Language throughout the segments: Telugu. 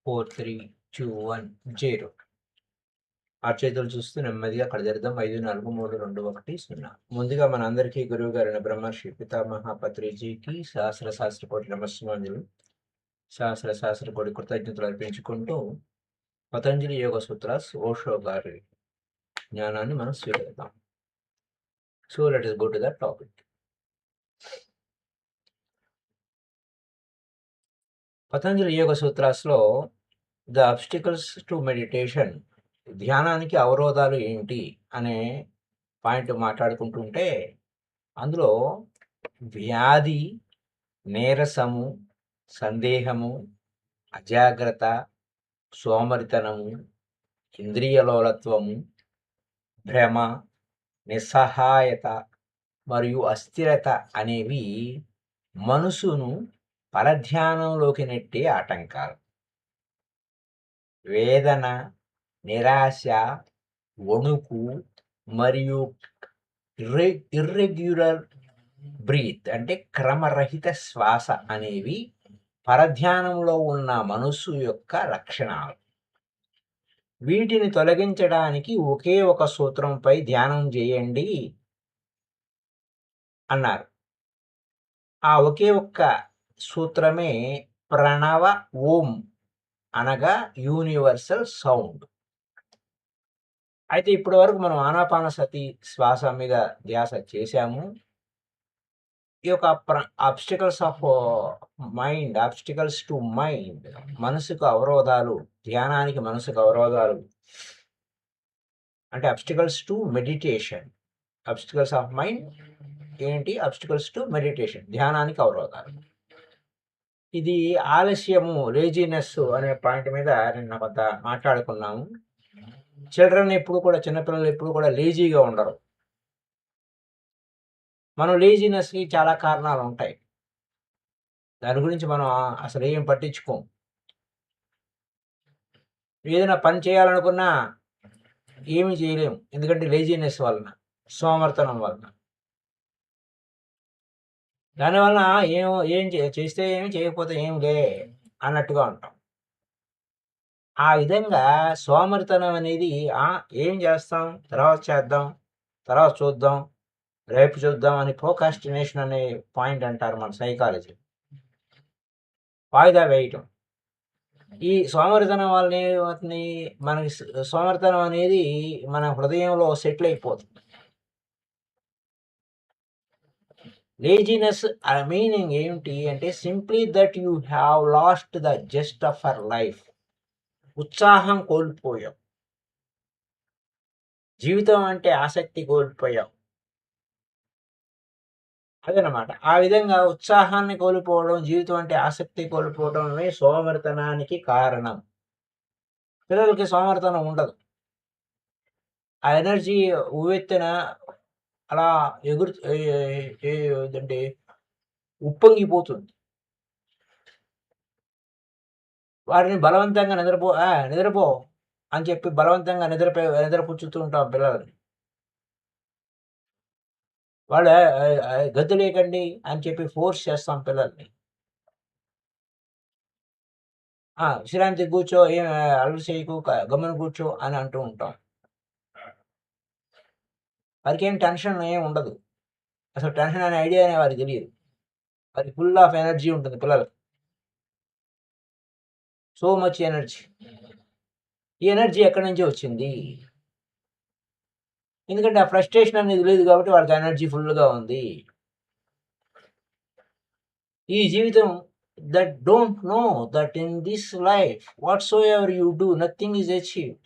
4, 3, 2, 1, 0. ఆ చేతులు చూస్తూ నెమ్మదిగా కడదెరదాం. 5, 4, 3, 2, 1, 0. ముందుగా మనందరికీ గురువు గారైన బ్రహ్మర్షి పితామహ పత్రిజీకి సహస్ర కోటి నమస్సుమాంజలు, సహస్ర కోటి కృతజ్ఞతలు అర్పించుకుంటూ పతంజలి యోగ సూత్రాస్ ఓషో గారి జ్ఞానాన్ని మనం స్వీకరిద్దాం. So let us go to the topic. Patanjali yoga సూత్రాస్లో ద అబ్స్టికల్స్ టు మెడిటేషన్, ధ్యానానికి అవరోధాలు ఏంటి అనే పాయింట్ మాట్లాడుకుంటుంటే, అందులో వ్యాధి, నీరసము, సందేహము, అజాగ్రత్త, సోమరితనము, ఇంద్రియలోలత్వము, భ్రమ, నిస్సహాయత మరియు అస్థిరత అనేవి మనసును పరధ్యానంలోకి నెట్టే ఆటంకాలు. వేదన, నిరాశ, వణుకు మరియు ఇర్రెగ్యులర్ బ్రీత్ అంటే క్రమరహిత శ్వాస అనేవి పరధ్యానంలో ఉన్న మనస్సు యొక్క లక్షణాలు. వీటిని తొలగించడానికి ఒకే ఒక సూత్రంపై ధ్యానం చేయండి అన్నారు. ఆ ఒకే ఒక్క సూత్రమే ప్రణవ ఓం, అనగా యూనివర్సల్ సౌండ్. అయితే ఇప్పటి వరకు మనం ఆనాపానసతి శ్వాస మీద ధ్యాస చేశాము. ఈ యొక్క ఆబ్స్టికల్స్ టు మైండ్, మనసుకు అవరోధాలు, ధ్యానానికి మనసుకు అవరోధాలు అంటే obstacles to meditation. Obstacles of mind ఏంటి? అబ్స్టికల్స్ టు మెడిటేషన్, ధ్యానానికి అవరోధాలు. ఇది ఆలస్యము, లేజినెస్ అనే పాయింట్ మీద నిన్న కొంత మాట్లాడుకున్నాము. చిన్నపిల్లలు ఎప్పుడు కూడా లేజీగా ఉండరు. మనం లేజినెస్కి చాలా కారణాలు ఉంటాయి. దాని గురించి మనం అసలు ఏం పట్టించుకోం. ఏదైనా పని చేయాలనుకున్నా ఏమీ చేయలేము, ఎందుకంటే లేజినెస్ వలన, సోమర్తనం వలన. దానివలన ఏం చేస్తే ఏమి, చేయకపోతే ఏం లే అన్నట్టుగా ఉంటాం. ఆ విధంగా సోమరితనం అనేది ఏం చేస్తాం, తర్వాత చేద్దాం, తర్వాత చూద్దాం, రేపు చూద్దాం అని ప్రోకాస్టినేషన్ అనే పాయింట్ అంటారు మన సైకాలజీ. వాయిదా వేయటం. ఈ సోమరితనం వల్లనే మనకి సోమరితనం అనేది మన హృదయంలో సెటిల్ అయిపోతుంది. లేజినెస్ మీనింగ్ ఏమిటి అంటే simply that you have lost the just of our life. ఉత్సాహం కోల్పోయాం, జీవితం అంటే ఆసక్తి కోల్పోయాం. అదనమాట. ఆ విధంగా ఉత్సాహాన్ని కోల్పోవడం, జీవితం అంటే ఆసక్తి కోల్పోవడమే సోమరితనానికి కారణం. పిల్లలకి సోమరితనం ఉండదు. ఆ ఎనర్జీ ఉవ్వెత్తున అలా అంటే ఉప్పొంగిపోతుంది. వారిని బలవంతంగా నిద్రపో అని చెప్పి బలవంతంగా నిద్రపుచ్చుతూ ఉంటాం పిల్లలని. వాళ్ళు గద్దు లేకండి అని చెప్పి ఫోర్స్ చేస్తాం పిల్లల్ని. విశ్రాంతి కూర్చో, ఏం అల్లరి చేయకు, గమ్మున కూర్చో అని అంటూ ఉంటాం. వారికి ఏం టెన్షన్ ఏం ఉండదు. అసలు టెన్షన్ అనే ఐడియానే వారికి తెలియదు. వారికి ఫుల్ ఆఫ్ ఎనర్జీ ఉంటుంది పిల్లలకి. So much energy. ఈ ఎనర్జీ ఎక్కడి నుంచి వచ్చింది? ఎందుకంటే ఆ ఫ్రస్ట్రేషన్ అనేది లేదు కాబట్టి వాళ్ళకి ఎనర్జీ ఫుల్గా ఉంది. ఈ జీవితం that don't know that in this life what so ever you do nothing is achieved.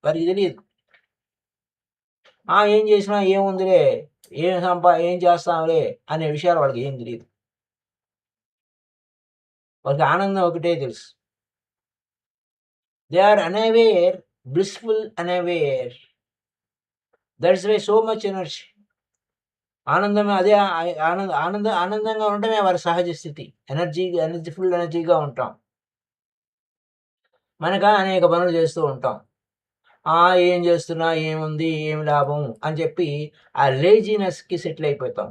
వారికి తెలియదు. ఏం చేసినా ఏముందిలే, ఏం చేస్తాంలే అనే విషయాలు వాళ్ళకి ఏం తెలియదు. వాళ్ళకి ఆనందం ఒకటే తెలుసు. They are unaware, blissful unaware. That's why so much energy. ఆనందమే అదే ఆనందంగా ఉండటమే వారి సహజ స్థితి. ఫుల్ ఎనర్జీగా ఉంటాం. అనేక పనులు చేస్తూ ఉంటాం. ఏం చేస్తున్నా, ఏముంది, ఏం లాభం అని చెప్పి ఆ లేజినెస్కి సెటిల్ అయిపోతాం.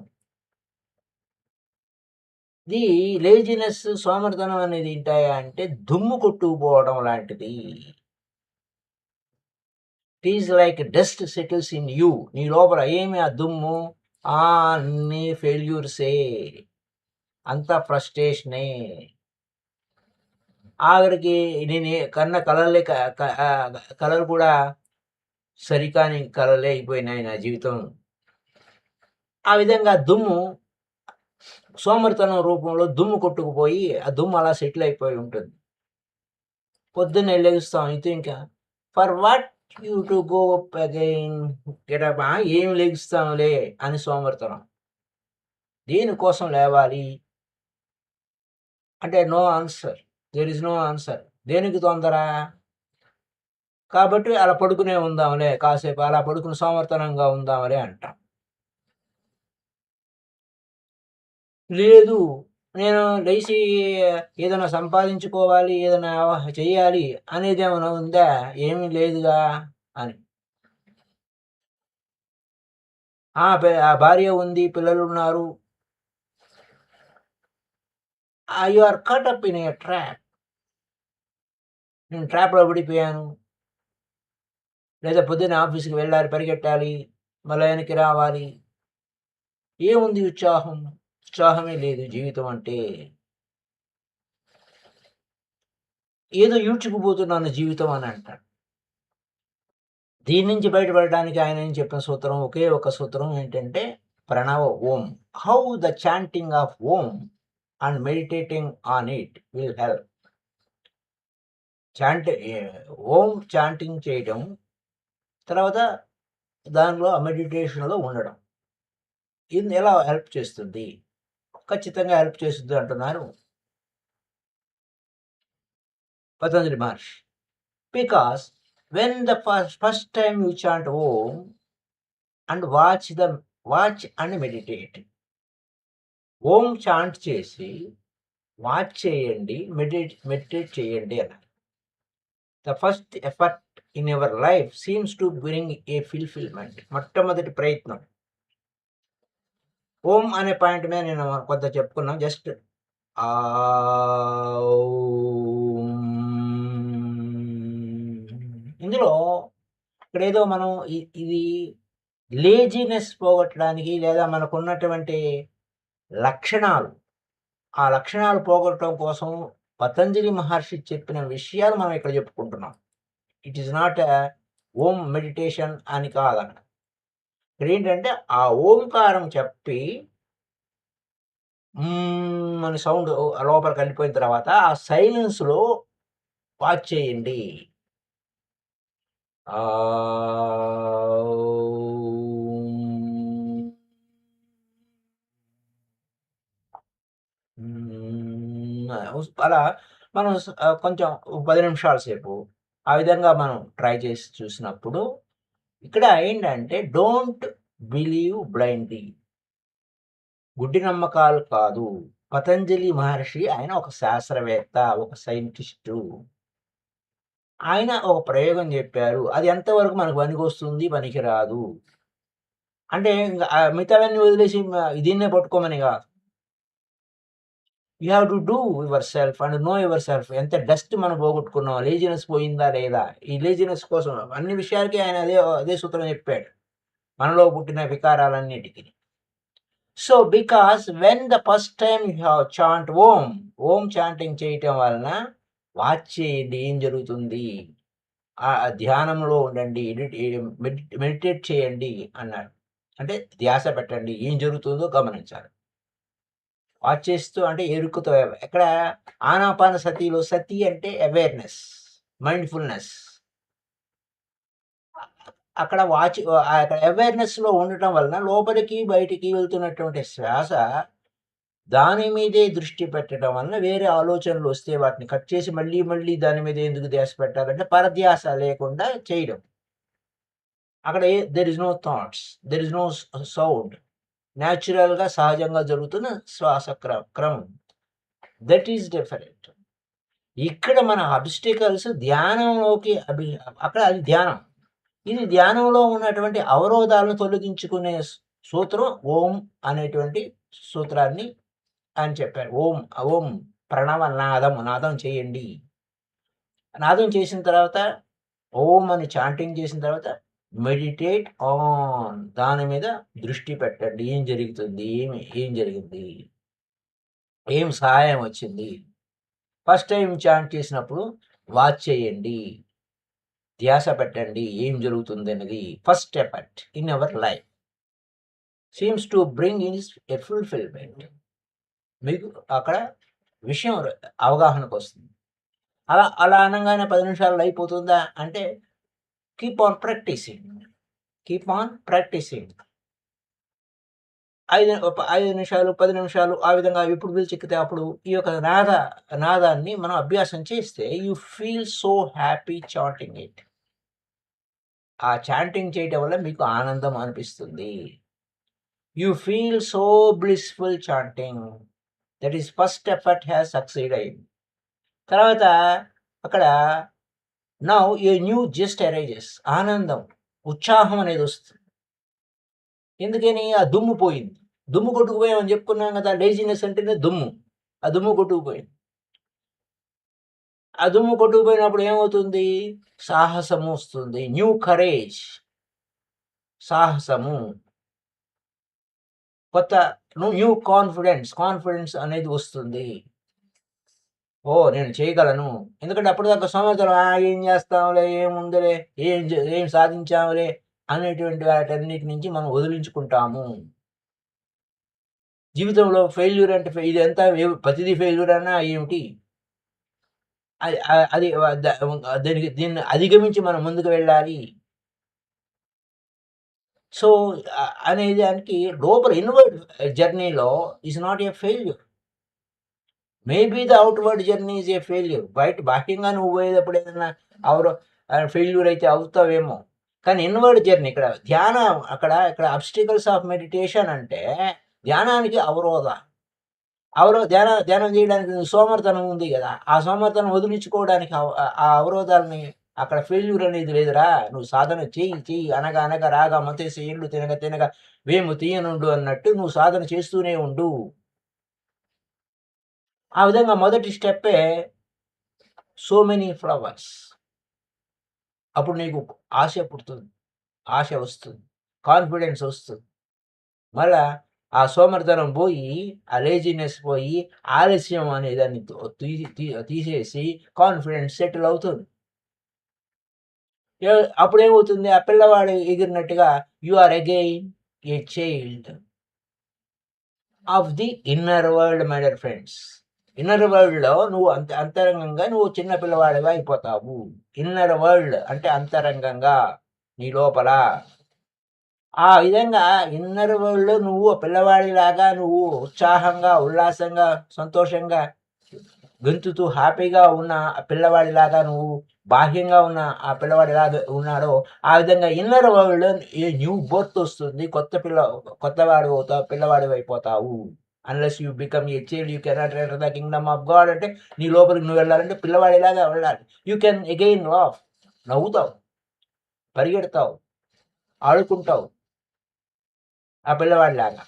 ఇది లేజినెస్, సోమరితనం అనేది ఏంటాయా అంటే దుమ్ము కొట్టుకుపోవడం లాంటిది. It is like dust settles in you. నీ లోపల ఏమి ఆ దుమ్ము, అన్ని ఫెయిల్యూర్సే, అంతా ఫ్రస్ట్రేషనే. ఆఖరికి నేను కన్న కలలే కలలు కూడా సరికాని కలలే అయిపోయినాయి నా జీవితం. ఆ విధంగా దుమ్ము సోమరితనం రూపంలో దుమ్ము కొట్టుకుపోయి ఆ దుమ్ము అలా సెటిల్ అయిపోయి ఉంటుంది. పొద్దున్నే లెగుస్తాం, ఇది ఇంకా for what you to go up again, get up, ఏం లెగుస్తాంలే అని సోమరితనం. దేనికోసం లేవాలి అంటే no answer, there is no answer. దేనికి తొందర? కాబట్టి అలా పడుకునే ఉందాంలే, కాసేపు అలా పడుకుని సోమరితనంగా ఉందాంలే అంటాం. లేదు, నేను లేచి ఏదైనా సంపాదించుకోవాలి, ఏదైనా చెయ్యాలి అనేది ఏమైనా ఉందా? ఏమీ లేదుగా అని. ఆ భార్య ఉంది, పిల్లలు ఉన్నారు. You are caught up in a trap. నేను ట్రాప్లో పడిపోయాను. లేదా పొద్దున్న ఆఫీస్కి వెళ్ళాలి, పరిగెట్టాలి, మళ్ళీ వెనక్కి రావాలి. ఏముంది ఉత్సాహం? ఉత్సాహమే లేదు జీవితం అంటే. ఏదో ఈడ్చుకుపోతున్నాను జీవితం అని అంటాడు. దీని నుంచి బయటపడడానికి ఆయన ఏం చెప్పిన సూత్రం, ఒకే ఒక సూత్రం ఏంటంటే ప్రణవ ఓం. How the chanting of Om and meditating on it will help. Om chanting చేయటం, తర్వాత దానిలో మెడిటేషన్లో ఉండడం, ఇది ఎలా హెల్ప్ చేస్తుంది? ఖచ్చితంగా హెల్ప్ చేస్తుంది అంటున్నారు Patanjali Maharshi. Because when the first time you chant Om and watch and meditate. Om chant చేసి వాచ్ చేయండి, మెడిటేట్ చేయండి అన్నారు. The first effort in your life seems to bring a fulfilment. మొట్టమొదటి ప్రయత్నం ఓం అనే పాయింట్ మీద నేను కొంత చెప్పుకున్నాను. జస్ట్ ఇందులో ఇక్కడ ఏదో మనం ఇది లేజినెస్ పోగొట్టడానికి, లేదా మనకున్నటువంటి లక్షణాలు, ఆ లక్షణాలు పోగొట్టడం కోసం పతంజలి మహర్షి చెప్పిన విషయాలు మనం ఇక్కడ చెప్పుకుంటున్నాం. It is not Om meditation అని కాదన్న. ఇక్కడ ఏంటంటే ఆ ఓంకారం చెప్పి మన సౌండ్ లోపలికి వెళ్ళిపోయిన తర్వాత ఆ సైలెన్స్లో వాచ్ చేయండి. అలా మనం కొంచెం 10 నిమిషాల సేపు ఆ విధంగా మనం ట్రై చేసి చూసినప్పుడు ఇక్కడ ఏంటంటే డోంట్ బిలీవ్ బ్లైండ్లీ. గుడ్డి నమ్మకాలు కాదు. పతంజలి మహర్షి ఆయన ఒక శాస్త్రవేత్త, ఒక సైంటిస్టు. ఆయన ఒక ప్రయోగం చెప్పారు. అది ఎంతవరకు మనకు పనికొస్తుంది, పనికిరాదు అంటే మిగతావన్నీ వదిలేసి దీన్నే పట్టుకోమని కాదు. You have to do your self and know your self. ఎంత డస్ట్ మనం పోగొట్టుకున్నాం, లేజినెస్ పోయిందా లేదా, ఈ లేజినెస్ కోసం అన్ని విషయాలకి ఆయన అదే సూత్రం చెప్పాడు, మనలో పుట్టిన వికారాలన్నిటికీ. So because when the first time you have chant Om chanting చేయటం వలన వాచ్ చేయండి ఏం జరుగుతుంది, ఆ ధ్యానంలో ఉండండి, మెడిటేట్ చేయండి అన్నాడు. అంటే ధ్యాస పెట్టండి, ఏం జరుగుతుందో గమనించాలి. వాచ్ చేస్తూ అంటే ఎరుకుతో. ఎక్కడ ఆనాపాన సతిలో సతి అంటే అవేర్నెస్, మైండ్ఫుల్నెస్. అక్కడ అవేర్నెస్లో ఉండటం వలన లోపలికి బయటికి వెళ్తున్నటువంటి శ్వాస దాని మీదే దృష్టి పెట్టడం వలన వేరే ఆలోచనలు వస్తే వాటిని కట్ చేసి మళ్ళీ దాని మీద ఎందుకు ధ్యాస పెట్టాలంటే పరధ్యాస లేకుండా చేయడం. అక్కడ there is no thoughts, there is no sound, న్యాచురల్గా సహజంగా జరుగుతున్న శ్వాస క్రమం. That is different. ఇక్కడ మన అబ్స్టికల్స్ ధ్యానంలోకి అక్కడ అది ధ్యానం, ఇది ధ్యానంలో ఉన్నటువంటి అవరోధాలను తొలగించుకునే సూత్రం ఓం అనేటువంటి సూత్రాన్ని అని చెప్పారు. ఓం ఓం ప్రణవ నాదం చేయండి. నాదం చేసిన తర్వాత ఓం అని చాంటింగ్ చేసిన తర్వాత మెడిటేట్ ఆన్ దాని మీద దృష్టి పెట్టండి. ఏం జరుగుతుంది? ఏం జరిగింది? ఏం సహాయం వచ్చింది? ఫస్ట్ టైం చాంట్ చేసినప్పుడు వాచ్ చేయండి. ధ్యాస పెట్టండి. ఏం జరుగుతుంది అనేది first effort in our life seems to bring in a fulfilment. మీకు అక్కడ విషయం అవగాహనకు వస్తుంది. అలా అనగానే 10 నిమిషాల్లో అయిపోతుందా అంటే కీప్ ఆన్ ప్రాక్టీసింగ్. 5 నిమిషాలు, 10 నిమిషాలు ఆ విధంగా ఎప్పుడు పిలిచెక్కితే అప్పుడు ఈ యొక్క నాదాన్ని మనం అభ్యాసం చేస్తే you feel so happy chanting it. ఆ చాంటింగ్ చేయటం వల్ల మీకు ఆనందం అనిపిస్తుంది. You feel so blissful chanting. That is first effort has succeed అయింది. తర్వాత అక్కడ now a new just arises. ఆనందం, ఉత్సాహం అనేది వస్తుంది. ఎందుకని? ఆ దుమ్ము పోయింది. దుమ్ము కొట్టుకుపోయామని చెప్పుకున్నాం కదా. లేజినెస్ అంటేనే దుమ్ము. ఆ దుమ్ము కొట్టుకుపోయింది. ఆ దుమ్ము కొట్టుకుపోయినప్పుడు ఏమవుతుంది? సాహసము వస్తుంది. న్యూ కరేజ్, సాహసము, కొత్త న్యూ కాన్ఫిడెన్స్ అనేది వస్తుంది. ఓ నేను చేయగలను. ఎందుకంటే అప్పటిదాకా సోమరితనం, ఏం చేస్తాంలే, ఏముందిలే, ఏం సాధించాములే అనేటువంటి వాటన్నిటి నుంచి మనం వదిలించుకుంటాము. జీవితంలో ఫెయిల్యూర్ అంటే ఇదంతా ప్రతిదీ ఫెయిల్యూర్ అన్నా ఏమిటి? అది దీన్ని అధిగమించి మనం ముందుకు వెళ్ళాలి. సో అనే దానికి లోపల ఇన్వర్డ్ జర్నీలో is not a failure. Maybe the outward journey is a failure. బాహ్యంగా నువ్వు పోయేటప్పుడు ఏదైనా ఫెయిల్యూర్ అయితే అవుతావేమో. కానీ ఇన్వర్డ్ జర్నీ ఇక్కడ ధ్యానం, ఇక్కడ అబ్స్టికల్స్ ఆఫ్ మెడిటేషన్ అంటే ధ్యానానికి ధ్యానం చేయడానికి సోమర్తనం ఉంది కదా. ఆ సోమర్తనం వదిలించుకోవడానికి ఆ అవరోధాలని అక్కడ ఫెయిల్యూర్ అనేది లేదురా. నువ్వు సాధన చెయ్యి అనగా రాగా మతేసి ఇల్లు తినగా వేము తీయనుండు అన్నట్టు నువ్వు సాధన చేస్తూనే ఉండు. ఆ విధంగా మొదటి స్టెప్పే సో మెనీ ఫ్లవర్స్. అప్పుడు నీకు ఆశ పుడుతుంది, ఆశ వస్తుంది, కాన్ఫిడెన్స్ వస్తుంది. మళ్ళా ఆ సోమరితనం పోయి, ఆ లేజినెస్ పోయి, ఆలస్యం అనే దాన్ని తీసేసి కాన్ఫిడెన్స్ సెటిల్ అవుతుంది. అప్పుడేమవుతుంది? ఆ పిల్లవాడు ఎగిరినట్టుగా you are again a child of the inner world my dear friends. Inner వరల్డ్లో నువ్వు అంతరంగంగా నువ్వు చిన్న పిల్లవాడిగా అయిపోతావు. ఇన్నర్ వరల్డ్ అంటే అంతరంగంగా నీ లోపల. ఆ విధంగా ఇన్నర్ వరల్డ్లో నువ్వు పిల్లవాడిలాగా నువ్వు ఉత్సాహంగా, ఉల్లాసంగా, సంతోషంగా, గెంతుతూ హ్యాపీగా ఉన్న పిల్లవాడిలాగా నువ్వు బాహ్యంగా ఉన్న ఆ పిల్లవాడిలాగా ఉన్నాడో ఆ విధంగా ఇన్నర్ వరల్డ్లో ఏ న్యూ బర్త్ వస్తుంది. కొత్తవాడు అవుతావు, పిల్లవాడి అయిపోతావు. Unless you become a child you cannot enter the kingdom of God అంటే నీ లోపలికి నువ్వు వెళ్ళాలంటే పిల్లవాడిలాగా వెళ్ళాలి. యూ కెన్ అగైన్ లాఫ్, నవ్వుతావు, పరిగెడతావు, ఆడుకుంటావు ఆ పిల్లవాడిలాగా.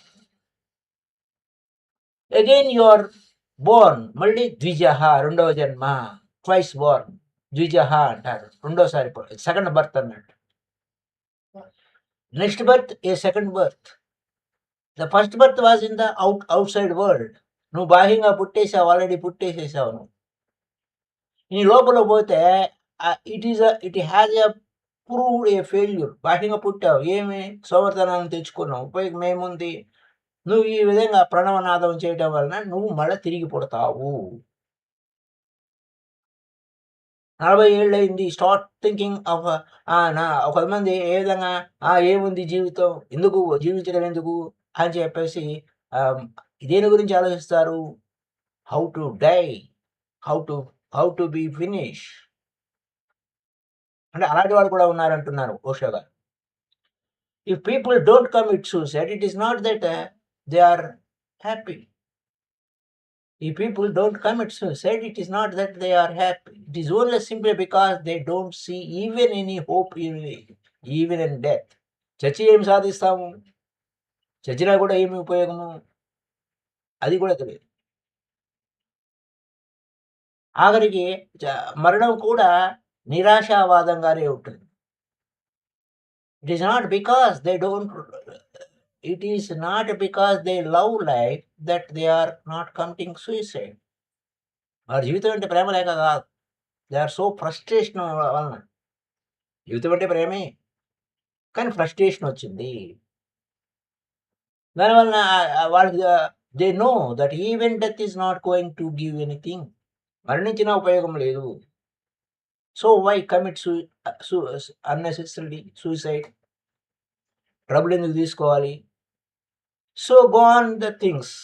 Again you are born. మళ్ళీ ద్విజ, రెండవ జన్మ, ట్వైస్ బోర్న్. ద్విజ అంటారు, రెండోసారి సెకండ్ బర్త్ అన్నట్టు. Next birth a second birth. The first birth was in the outside world. నువ్వు బాహ్యంగా పుట్టేసావు, ఆల్రెడీ పుట్టేసేసావు నువ్వు. నీ లోపల పోతే it has a proved A failure. బాహ్యంగా పుట్టావు, ఏమి సోమర్తనాన్ని తెచ్చుకున్నావు, ఉపయోగం ఏముంది? నువ్వు ఈ విధంగా ప్రణవనాదం చేయటం వలన నువ్వు మళ్ళీ తిరిగి పుడతావు. 40 ఏళ్ళయింది, స్టార్ట్ థింకింగ్ ఆఫ్ కొంతమంది ఏ విధంగా ఏముంది జీవితం, ఎందుకు జీవించడం ఎందుకు అని చెప్పేసి దేని గురించి ఆలోచిస్తారు? How to die, how to be finish. అంటే అలాంటి వాళ్ళు కూడా ఉన్నారంటున్నారు ఓషో గారు. If people don't commit suicide, it is not that they are happy. If people don't commit suicide, it is not that they are happy. It is only simply because they don't see even any hope even in death. చచ్చి ఏమి సాధిస్తాము? చచ్చినా కూడా ఏమి ఉపయోగము? అది కూడా తెలియదు. ఆఖరికి మరణం కూడా నిరాశావాదంగానే ఉంటుంది. It is not because they don't it is not because they love life that they are not committing suicide. వారి జీవితం అంటే ప్రేమ లేక కాదు. దే ఆర్ సో ఫ్రస్ట్రేషన్ వలన. జీవితం అంటే ప్రేమే, కానీ ఫ్రస్ట్రేషన్ వచ్చింది. దానివలన వాళ్ళకి they know that even death is not going to give anything. మరణించినా ఉపయోగం లేదు. So why commit unnecessary suicide? Trouble ఎందుకు తీసుకోవాలి? So go on the things.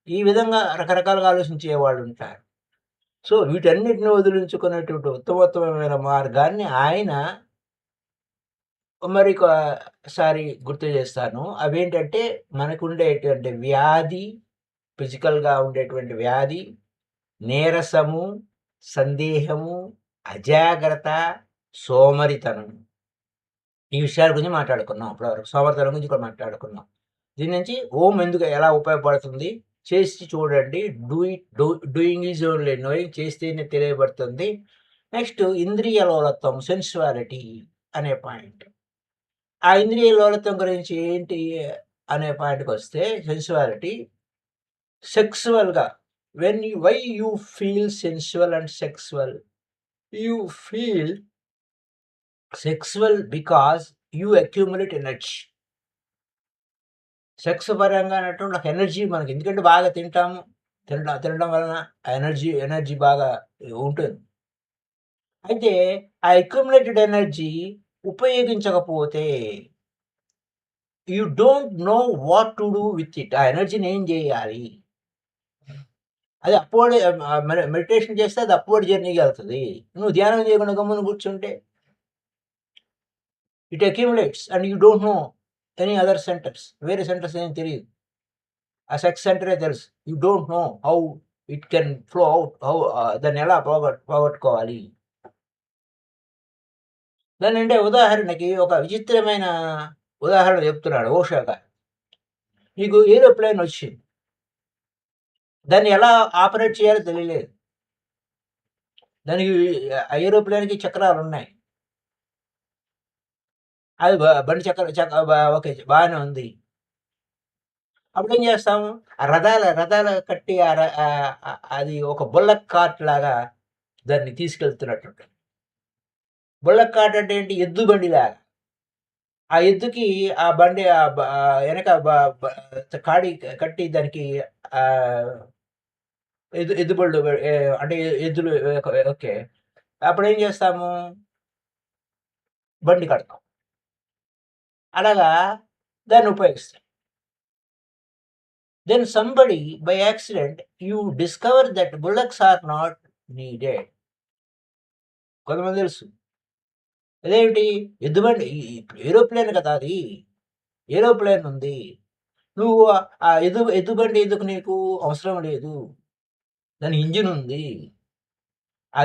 ఈ విధంగా రకరకాలుగా ఆలోచించే వాళ్ళు ఉంటారు. సో వీటన్నిటిని వదిలించుకునేటువంటి ఉత్తమోత్తమైన మార్గాన్ని ఆయన మరొకసారి గుర్తు చేస్తాను. అవేంటంటే మనకు ఉండేటువంటి వ్యాధి, ఫిజికల్‌గా ఉండేటువంటి వ్యాధి, నీరసము, సందేహము, అజాగ్రత్త, సోమరితనం. ఈ విషయాల గురించి మాట్లాడుకున్నాం. ఇప్పటివరకు సోమరితనం గురించి కూడా మాట్లాడుకున్నాం. దీని నుంచి ఓం ఎందుకు ఎలా ఉపయోగపడుతుంది? చేసి చూడండి. Doing is only knowing. చేస్తేనే తెలియబడుతుంది. నెక్స్ట్ ఇంద్రియ లోలత్వం, సెన్సువాలిటీ అనే పాయింట్. ఆ ఇంద్రియ లోలత్వం గురించి ఏంటి అనే పాయింట్‌కి వస్తే, సెన్సువాలిటీ సెక్సువల్‌గా why you feel sensual and sexual? You feel sexual because you accumulate energy. Sex పరంగా అన్నట్టు నాకు ఎనర్జీ మనకి, ఎందుకంటే బాగా తింటాము. తినడం వలన ఎనర్జీ బాగా ఉంటుంది. అయితే ఆ అక్యుములేటెడ్ ఎనర్జీ ఉపయోగించకపోతే you don't know what to do with it. ఆ ఎనర్జీని ఏం చేయాలి? అది అప్వర్డ్ మెడిటేషన్ చేస్తే అది అప్వర్డ్ జర్నీకి వెళ్తుంది. నువ్వు ధ్యానం చేయకుండా గమ్మున కూర్చుంటే it accumulates and you don't know any other centers. వేరే సెంటర్స్ ఏం తెలియదు. ఆ సెక్స్ సెంటరే తెలుసు. You don't know how it can flow out. దాన్ని ఎలా పోగొట్టుకోవాలి. దాన్ని అంటే ఉదాహరణకి ఒక విచిత్రమైన ఉదాహరణ చెప్తున్నాడు ఓషో గారు. నీకు ఏరోప్లేన్ వచ్చింది, దాన్ని ఎలా ఆపరేట్ చేయాలో తెలియలేదు. దానికి ఏరోప్లేన్కి చక్రాలు ఉన్నాయి. అది బండి ఓకే, బాగానే ఉంది. అప్పుడేం చేస్తాము? ఆ రథాలు కట్టి అది ఒక బుల్లక్ కార్ట్ లాగా దాన్ని తీసుకెళ్తున్నట్టు. బుల్లక్ కార్ట్ అంటే ఏంటి? ఎద్దు బండిలాగా. ఆ ఎద్దుకి ఆ బండి వెనక కాడి కట్టి దానికి ఎద్దు బళ్ళు అంటే ఎద్దులు. ఓకే, అప్పుడేం చేస్తాము? బండి కడతాం. అలాగా దాన్ని ఉపయోగిస్తాం. Then somebody by accident you discover that bullocks are not needed. కొంతమంది తెలుసు. అదేంటి? ఎద్దుబండి ఏరోప్లేన్ కదా అది. ఏరోప్లేన్ ఉంది. నువ్వు ఆ ఎద్దుబండి ఎందుకు నీకు అవసరం లేదు. దాని ఇంజిన్ ఉంది. ఆ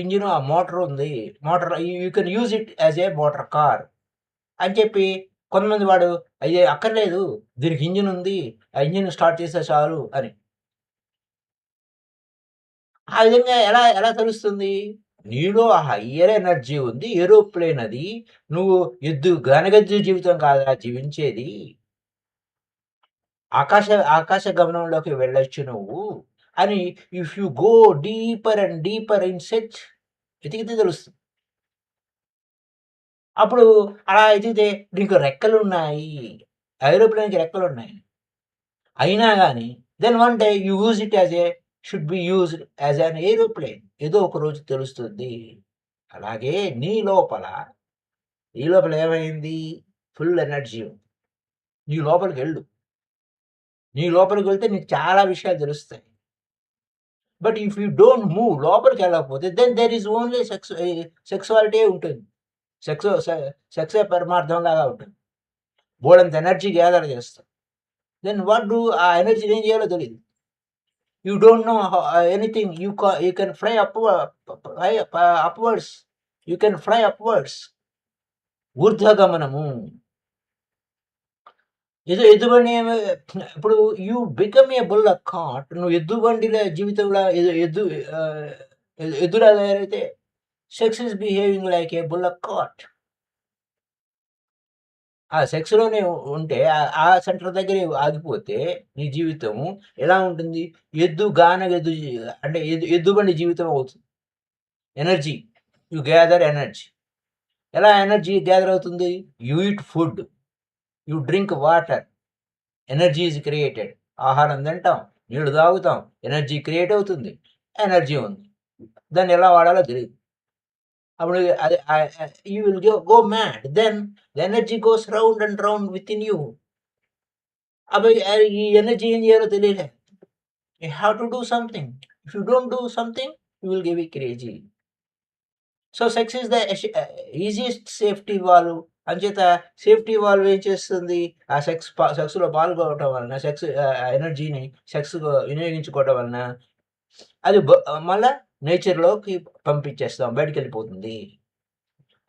ఇంజిన్ ఆ మోటార్ ఉంది. Motor you can use it as a motor car అని చెప్పి కొంతమంది వాడు అయ్యే అక్కర్లేదు, దీనికి ఇంజిన్ ఉంది, ఆ ఇంజిన్ స్టార్ట్ చేస్తే చాలు అని. ఆ విధంగా ఎలా ఎలా తెలుస్తుంది? నీలో ఆ హయ్యర్ ఎనర్జీ ఉంది. ఏరోప్లేన్ అది. నువ్వు గనగద్దు జీవితం కాదురా జీవించేది. ఆకాశ గమనంలోకి వెళ్ళొచ్చు నువ్వు అని if you go deeper and deeper in search, వెతికితే తెలుస్తుంది. అప్పుడు అలా ఎతికితే నీకు రెక్కలున్నాయి. ఏరోప్లేన్‌కి రెక్కలున్నాయి. అయినా గాని then one day you use it should be used as an aeroplane. ఏదో ఒక రోజు తెలుస్తుంది. అలాగే నీ లోపల ఏమైంది? ఫుల్ ఎనర్జీ ఉంది. నీ లోపలికెళ్ళు. నీ లోపలికి వెళ్తే నీకు చాలా విషయాలు తెలుస్తాయి. But if you don't move, లోపలికెళ్ళకపోతే దెన్ దేర్ ఈజ్ ఓన్లీ సెక్సువాలిటీయే ఉంటుంది. సెక్సే పరమార్థంలాగా ఉంటుంది. బోలెడంత ఎనర్జీ గ్యాదర్ చేస్తాం. దెన్ ఆ ఎనర్జీని ఏం చేయాలో తెలీదు. You don't know anything. You can fly upwards. You can fly upwards. ఊర్ధ్వగమనము. ఎద్దుబండి ఇప్పుడు you become a bullock cart. నువ్వు ఎద్దుబండిలో జీవితంలో ఎద్దులా తయారైతే sex is behaving like a bullock cart. ఆ సెక్స్‌లోనే ఉంటే ఆ సెంటర్ దగ్గరే ఆగిపోతే నీ జీవితము ఎలా ఉంటుంది? గానగెద్దు అంటే ఎద్దుబండి జీవితం అవుతుంది. ఎనర్జీ. You gather energy. ఎలా ఎనర్జీ గ్యాదర్ అవుతుంది? You eat food. You drink water. Energy is created. ఆహారం తింటాం, నీళ్లు తాగుతాం, ఎనర్జీ క్రియేట్ అవుతుంది. ఎనర్జీ ఉంది. దాన్ని ఎలా వాడాలో తెలీదు. అప్పుడు అది you will go mad. Then the energy goes round and round within you. అప్పుడు ఈ ఎనర్జీ ఏం చేయాలో తెలియలే. You have to do something. If you don't do something you will get crazy. So sex is the easiest safety valve. అంచేత సేఫ్టీ వాల్వ్ ఏం చేస్తుంది? ఆ సెక్స్‌లో పాల్గొనటం వలన ఎనర్జీని సెక్స్ వినియోగించుకోవటం వలన అది మళ్ళా నేచర్‌లోకి పంపించేస్తాం. బయటికెళ్ళిపోతుంది.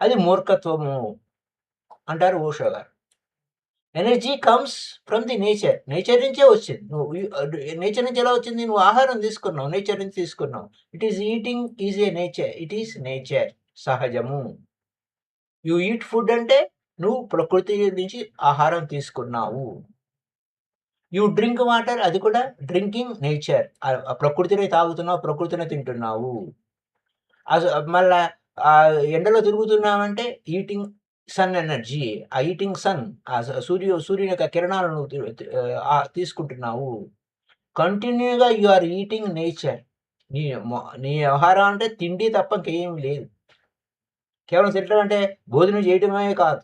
అది మూర్ఖత్వము అంటారు ఓషో గారు. Energy comes from the nature. Nature నుంచే వచ్చింది. నేచర్ నుంచి ఎలా వచ్చింది? నువ్వు ఆహారం తీసుకున్నావు. నేచర్ నుంచి తీసుకున్నావు. Eating is a nature. It is nature. సహజము. యూ ఈట్ ఫుడ్ అంటే నువ్వు ప్రకృతి నుంచి ఆహారం తీసుకున్నావు. యూ డ్రింక్ వాటర్, అది కూడా డ్రింకింగ్ నేచర్. ప్రకృతిని తాగుతున్నావు, ప్రకృతిని తింటున్నావు. మళ్ళా ఎండలో తిరుగుతున్నావంటే ఈటింగ్ సన్ ఎనర్జీ. ఆ ఈటింగ్ సన్, సూర్యుని యొక్క కిరణాలను తీసుకుంటున్నావు. కంటిన్యూగా యు ఆర్ ఈటింగ్ నేచర్. నీ వ్యవహారం అంటే తిండి తప్ప ఇంకేం లేదు. కేవలం తినడం అంటే భోజనం చేయడమే కాదు,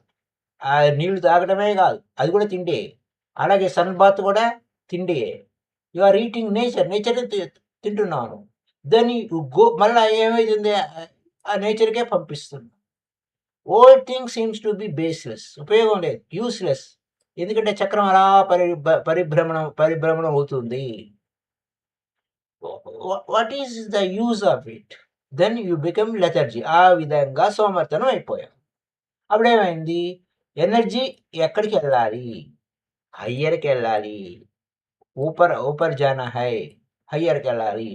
నీళ్లు తాగడమే కాదు, అది కూడా తిండే. అలాగే సన్ బాత్ కూడా తిండే. You are eating nature. నేచర్ని తింటున్నాను. దాన్ని మళ్ళీ ఏమైతుంది? ఆ నేచర్కే పంపిస్తుంది. Whole thing seems to be baseless. ఉపయోగం లేదు, యూస్లెస్. ఎందుకంటే చక్రం అలా పరిభ్రమణం అవుతుంది. What is the use of it? Then you become lethargy. ఆ విధంగా సోమర్థనం అయిపోయాం. అప్పుడేమైంది? ఎనర్జీ ఎక్కడికి వెళ్ళాలి? హయ్యర్కి వెళ్ళాలి. ఊపర్ జానా హై. హయ్యర్కి వెళ్ళాలి.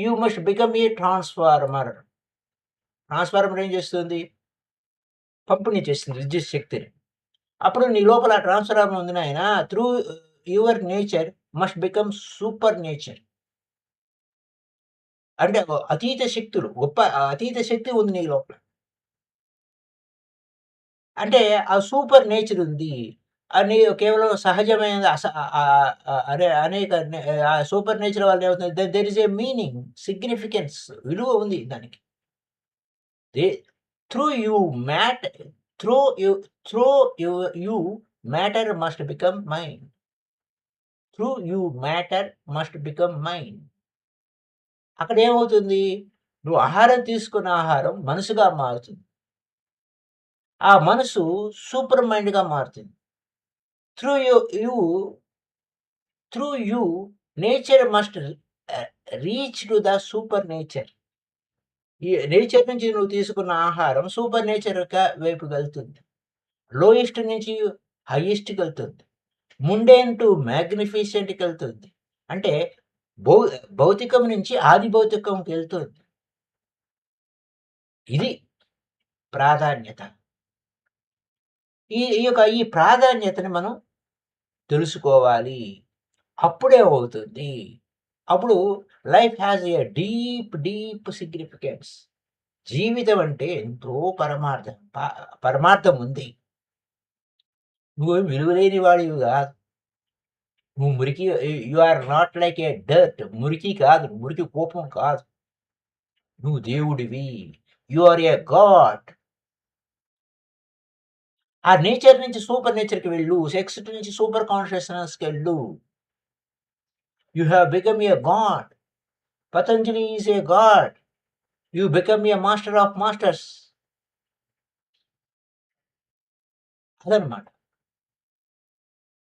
You must become a transformer. Transformer ఏం చేస్తుంది? పంపిణీ చేస్తుంది విద్యుత్ శక్తిని. అప్పుడు నీ లోపల ట్రాన్స్ఫార్మర్ ఉంది నాయన. Through your nature must become super nature. అంటే అతీత శక్తులు, గొప్ప అతీత శక్తి ఉంది నీ లోపల. అంటే ఆ సూపర్ నేచర్ ఉంది. అని కేవలం సహజమైన అనేక ఆ సూపర్ నేచర్ వల్ల ఏమవుతుంది? There is a meaning, significance, విలువ ఉంది దానికి. Through you mat through you through you matter must become mind. Through you matter must become mind. అక్కడ ఏమవుతుంది? నువ్వు ఆహారం తీసుకున్న ఆహారం మనసుగా మారుతుంది. ఆ మనసు సూపర్ మైండ్‌గా మారుతుంది. Through you through you nature must reach to the super nature. ఈ నేచర్ నుంచి నువ్వు తీసుకున్న ఆహారం సూపర్ నేచర్ వైపుకెళ్తుంది. లోయెస్ట్ నుంచి హైయెస్ట్‌కెళ్తుంది. Mundane to మ్యాగ్నిఫిసెంట్‌కెళ్తుంది. అంటే భౌ భౌతికం నుంచి ఆది భౌతికంకెళ్తుంది. ఇది ప్రాధాన్యత. ఈ ప్రాధాన్యతని మనం తెలుసుకోవాలి. అప్పుడే అవుతుంది. అప్పుడు life has a deep significance. జీవితం అంటే ఎంతో పరమార్థం ఉంది. నువ్వు విలువలేని వాడివి కాదు. నువ్వు మురికి, you are not like a dirt. మురికి కాదు, మురికి కోపం కాదు. నువ్వు దేవుడివి. You are a god. ఆ నేచర్ నుంచి సూపర్ నేచర్‌కి వెళ్ళు. సెక్స్ నుంచి సూపర్ కాన్షియస్‌నెస్‌కి వెళ్ళు. You have become a god. Patanjali is a god. You become a master of masters. అదనమాట.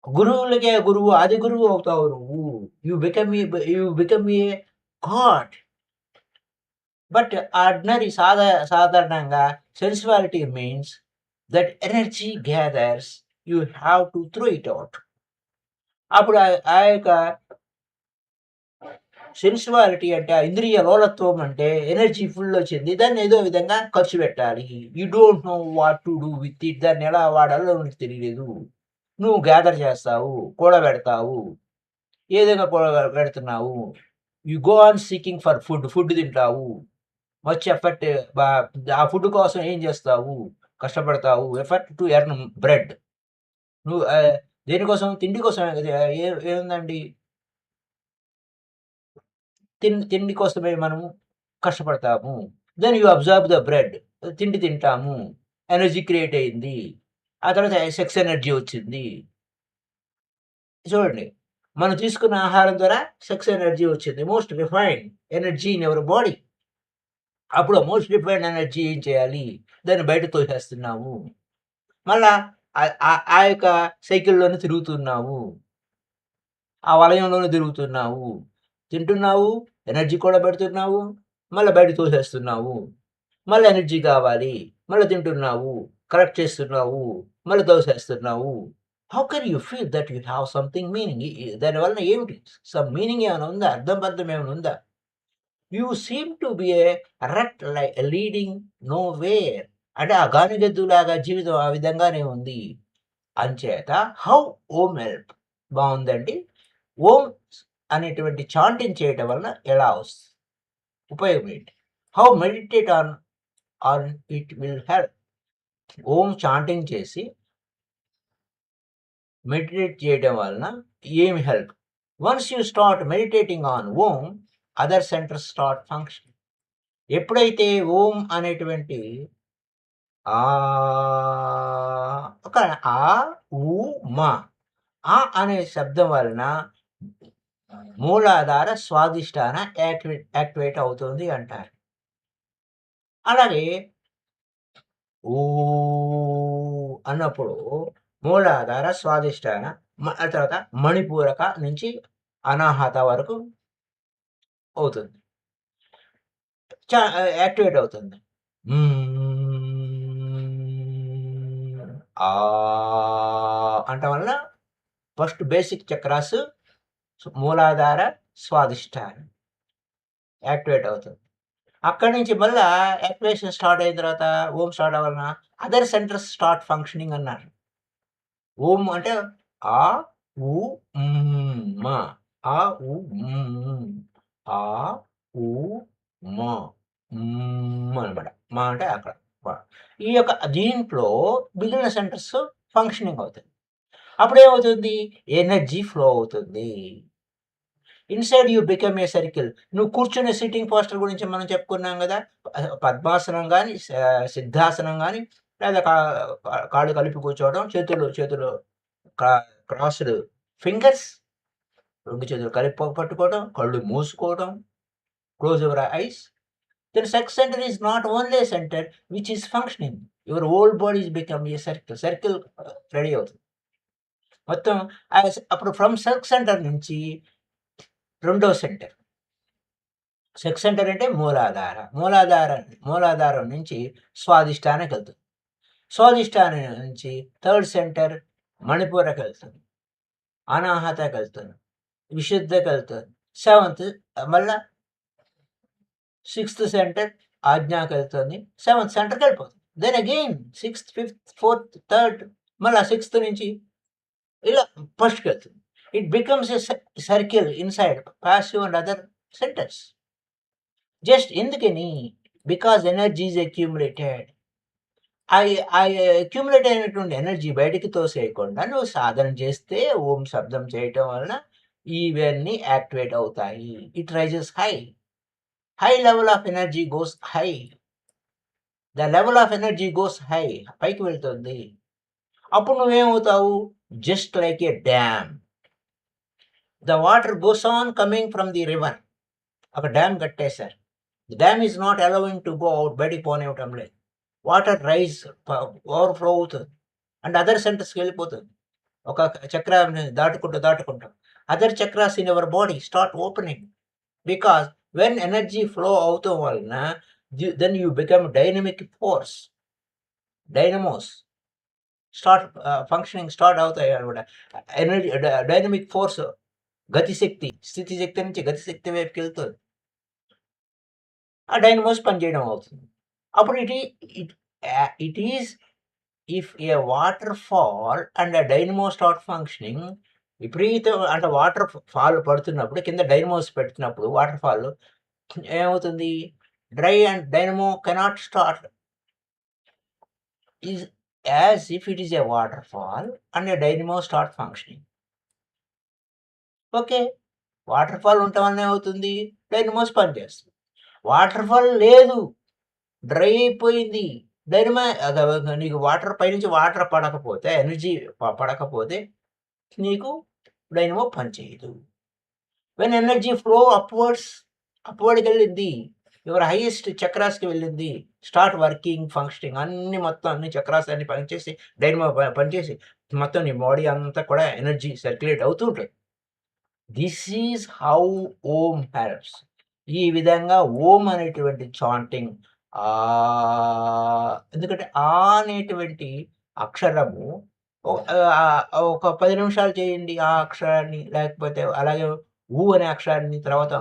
గురువులకే గురువు, ఆది గురువు అవుతావు నువ్వు. You become a god. But సాధారణంగా sensuality means that energy gathers, you have to throw it out. అప్పుడు ఆ యొక్క సెన్సువాలిటీ అంటే ఆ ఇంద్రియ లోలత్వం అంటే ఎనర్జీ ఫుల్ వచ్చింది. దాన్ని ఏదో విధంగా ఖర్చు పెట్టాలి. You don't know what to do with it. దాన్ని ఎలా వాడాలో నీకు తెలియలేదు. నువ్వు గ్యాదర్ చేస్తావు, కూడబెడతావు. ఏ విధంగా కూడబెడుతున్నావు? You go on seeking for food తింటావు. మచ్ ఎఫర్ట్ ఆ ఫుడ్ కోసం ఏం చేస్తావు? కష్టపడతావు. Effort to earn bread. నువ్వు దేనికోసం? తిండి కోసమే కదా! ఏముందండి? తిండి కోసమే మనము కష్టపడతాము. Then you observe the bread. తిండి తింటాము. ఎనర్జీ క్రియేట్ అయింది. ఆ తర్వాత సెక్స్ ఎనర్జీ వచ్చింది. చూడండి, మనం తీసుకున్న ఆహారం ద్వారా సెక్స్ ఎనర్జీ వచ్చింది. Most refined energy in your body. అప్పుడు మోస్ట్ రిఫైన్డ్ ఎనర్జీ ఏం చేయాలి? దాన్ని బయట తోసేస్తున్నాము. మళ్ళా ఆ యొక్క సైకిల్‌లోనే తిరుగుతున్నాము. ఆ వలయంలోనే తిరుగుతున్నావు. తింటున్నావు, ఎనర్జీ కూడా పెడుతున్నావు, మళ్ళా బయటకి తోసేస్తున్నావు. మళ్ళీ ఎనర్జీ కావాలి, మళ్ళీ తింటున్నావు, కరెక్ట్ చేస్తున్నావు, మళ్ళీ తోసేస్తున్నావు. How can you feel that you have something meaning? దానివలన ఏమిటి? సమ్ మీనింగ్ ఏమైనా ఉందా? అర్థం పర్థం ఏమైనా ఉందా? You seem to be A rut leading know where. అంటే ఆ గానిగెద్దులాగా జీవితం ఆ విధంగానే ఉంది. అంచేత హౌ ఓం హెల్ప్. బాగుందండి. ఓం అనేటువంటి చాంటింగ్ చేయటం వలన ఎలా వస్తుంది? ఉపయోగం ఏంటి? How meditate on it will help. Om chanting చేసి మెడిటేట్ చేయడం వలన ఏమి help? Once you start meditating on Om, other centres start function. ఎప్పుడైతే ఓం అనేటువంటి ఆ ఒక ఆ ఊ మా ఆ అనే శబ్దం వలన మూలాధార స్వాదిష్టాన యాక్టివేట్ అవుతుంది అంటారు. అలాగే ఊ అన్నప్పుడు మూలాధార స్వాదిష్టాన ఆ తర్వాత మణిపూరక నుంచి అనాహత వరకు అవుతుంది. యాక్టివేట్ అవుతుంది. ఆ అంటం వల్ల ఫస్ట్ బేసిక్ చక్రాస్ మూలాధార స్వాదిష్టానం యాక్టివేట్ అవుతుంది. అక్కడి నుంచి మళ్ళా యాక్టివేషన్ స్టార్ట్ అయిన తర్వాత ఓం స్టార్ట్ అవ్వాలన్నా అదర్ సెంటర్స్ స్టార్ట్ ఫంక్షనింగ్ అన్నారు. ఓం అంటే ఆ ఉ మా ఆ ఉ ఆ ఉ మా అనమాట. మా అంటే అక్కడ. ఈ యొక్క దీంట్లో మిగిలిన సెంటర్స్ ఫంక్షనింగ్ అవుతాయి. అప్పుడేమవుతుంది? ఎనర్జీ ఫ్లో అవుతుంది. Inside you become a circle. నువ్వు కూర్చునే సిట్టింగ్ పోస్చర్ గురించి మనం చెప్పుకున్నాం గదా! పద్మాసనం గాని, సిద్ధాసనం గాని, లేదా కాళ్ళు కలిపి కూర్చోవడం, చేతులు క్రాస్డ్ ఫింగర్స్, 2 చేతులు కలిపి పట్టుకోవడం, కళ్ళు మూసుకోవడం, close your eyes. Then sex center is not only a center which is functioning. Your whole body is become a circle. Circle ready అవుతుంది. మొత్తం అప్పుడు ఫ్రమ్ సెక్స్ సెంటర్ నుంచి రెండో సెంటర్. సెక్స్ సెంటర్ అంటే మూలాధారం నుంచి స్వాదిష్టానికి వెళ్తుంది. స్వాదిష్టానం నుంచి థర్డ్ సెంటర్ మణిపూరకి వెళ్తుంది. అనాహతకి వెళ్తుంది. విశుద్ధకి వెళ్తుంది. సెవెంత్ మళ్ళా సిక్స్త్ సెంటర్ ఆజ్ఞాకి వెళ్తుంది. సెవెంత్ సెంటర్కి వెళ్ళిపోతుంది. Then again sixth, fifth, fourth, third, మళ్ళా సిక్స్త్ నుంచి ఇలా ఫస్ట్కి వెళ్తుంది. It becomes a circle inside passive and other centers. Just ఎందుకని? Because energy is accumulated. ఆ అక్యూములేట్ అయినటువంటి ఎనర్జీ బయటికి తోసేయకుండా నువ్వు సాధన చేస్తే ఓం శబ్దం చేయటం వలన ఇవన్నీ యాక్టివేట్ అవుతాయి. It rises high. High level of energy goes high. The level of energy goes high. పైకి వెళ్తుంది. అప్పుడు నువ్వేమవుతావు? Just like a dam. The water goes on coming from the river. ఒక డ్యామ్ కట్టేశారు. The dam is not allowing to go out. బయటికి పోనివ్వటం లేదు. వాటర్ రైజ్ ఓవర్‌ఫ్లో అవుతుంది. అండ్ అదర్ సెంటర్స్‌కి వెళ్ళిపోతుంది. ఒక చక్రాన్ని దాటుకుంటూ other chakras in your body start opening. Because when energy flow అవటం వలన then you become dynamic force. Dynamos functioning start అవుతాయి అన్నమాట. ఎనర్జీ డైనమిక్ ఫోర్స్ గతిశక్తి స్థితి శక్తి నుంచి గతిశక్తి వైపుకి వెళ్తుంది. ఆ డైనమోస్ పనిచేయడం అవుతుంది. అప్పుడు it is if A water fall and a dynamo start functioning, విపరీతం అంటే వాటర్ ఫాల్ పడుతున్నప్పుడు కింద డైనమోస్ పెట్టినప్పుడు వాటర్ ఫాల్ ఏమవుతుంది? Dry and dynamo cannot start. Is as if it is a water fall and a dynamo start functioning. Okay. Water fall ఉండటం వల్ల ఏమవుతుంది? డైనమోస్ పనిచేస్తుంది. వాటర్ ఫాల్ లేదు, డ్రై అయిపోయింది. డైనమో నీకు వాటర్ పైనుంచి వాటర్ పడకపోతే, ఎనర్జీ పడకపోతే నీకు డైనమో పనిచేయదు. వెన్ ఎనర్జీ ఫ్లో అప్వర్డ్కి వెళ్ళింది, యువర్ హైయెస్ట్ చక్రాస్కి వెళ్ళింది, స్టార్ట్ వర్కింగ్ ఫంక్షనింగ్, అన్ని చక్రాస్ అన్ని పనిచేసి డైనమో పనిచేసి మొత్తం నీ బాడీ అంతా కూడా ఎనర్జీ సర్క్యులేట్ అవుతూ ఉంటుంది. This is how Om helps. ఈ విధంగా ఓం అనేటువంటి చాంటింగ్, ఎందుకంటే అనేటువంటి అక్షరము ఒక 10 నిమిషాలు చేయండి ఆ అక్షరాన్ని, లేకపోతే అలాగే ఊ అనే అక్షరాన్ని, తర్వాత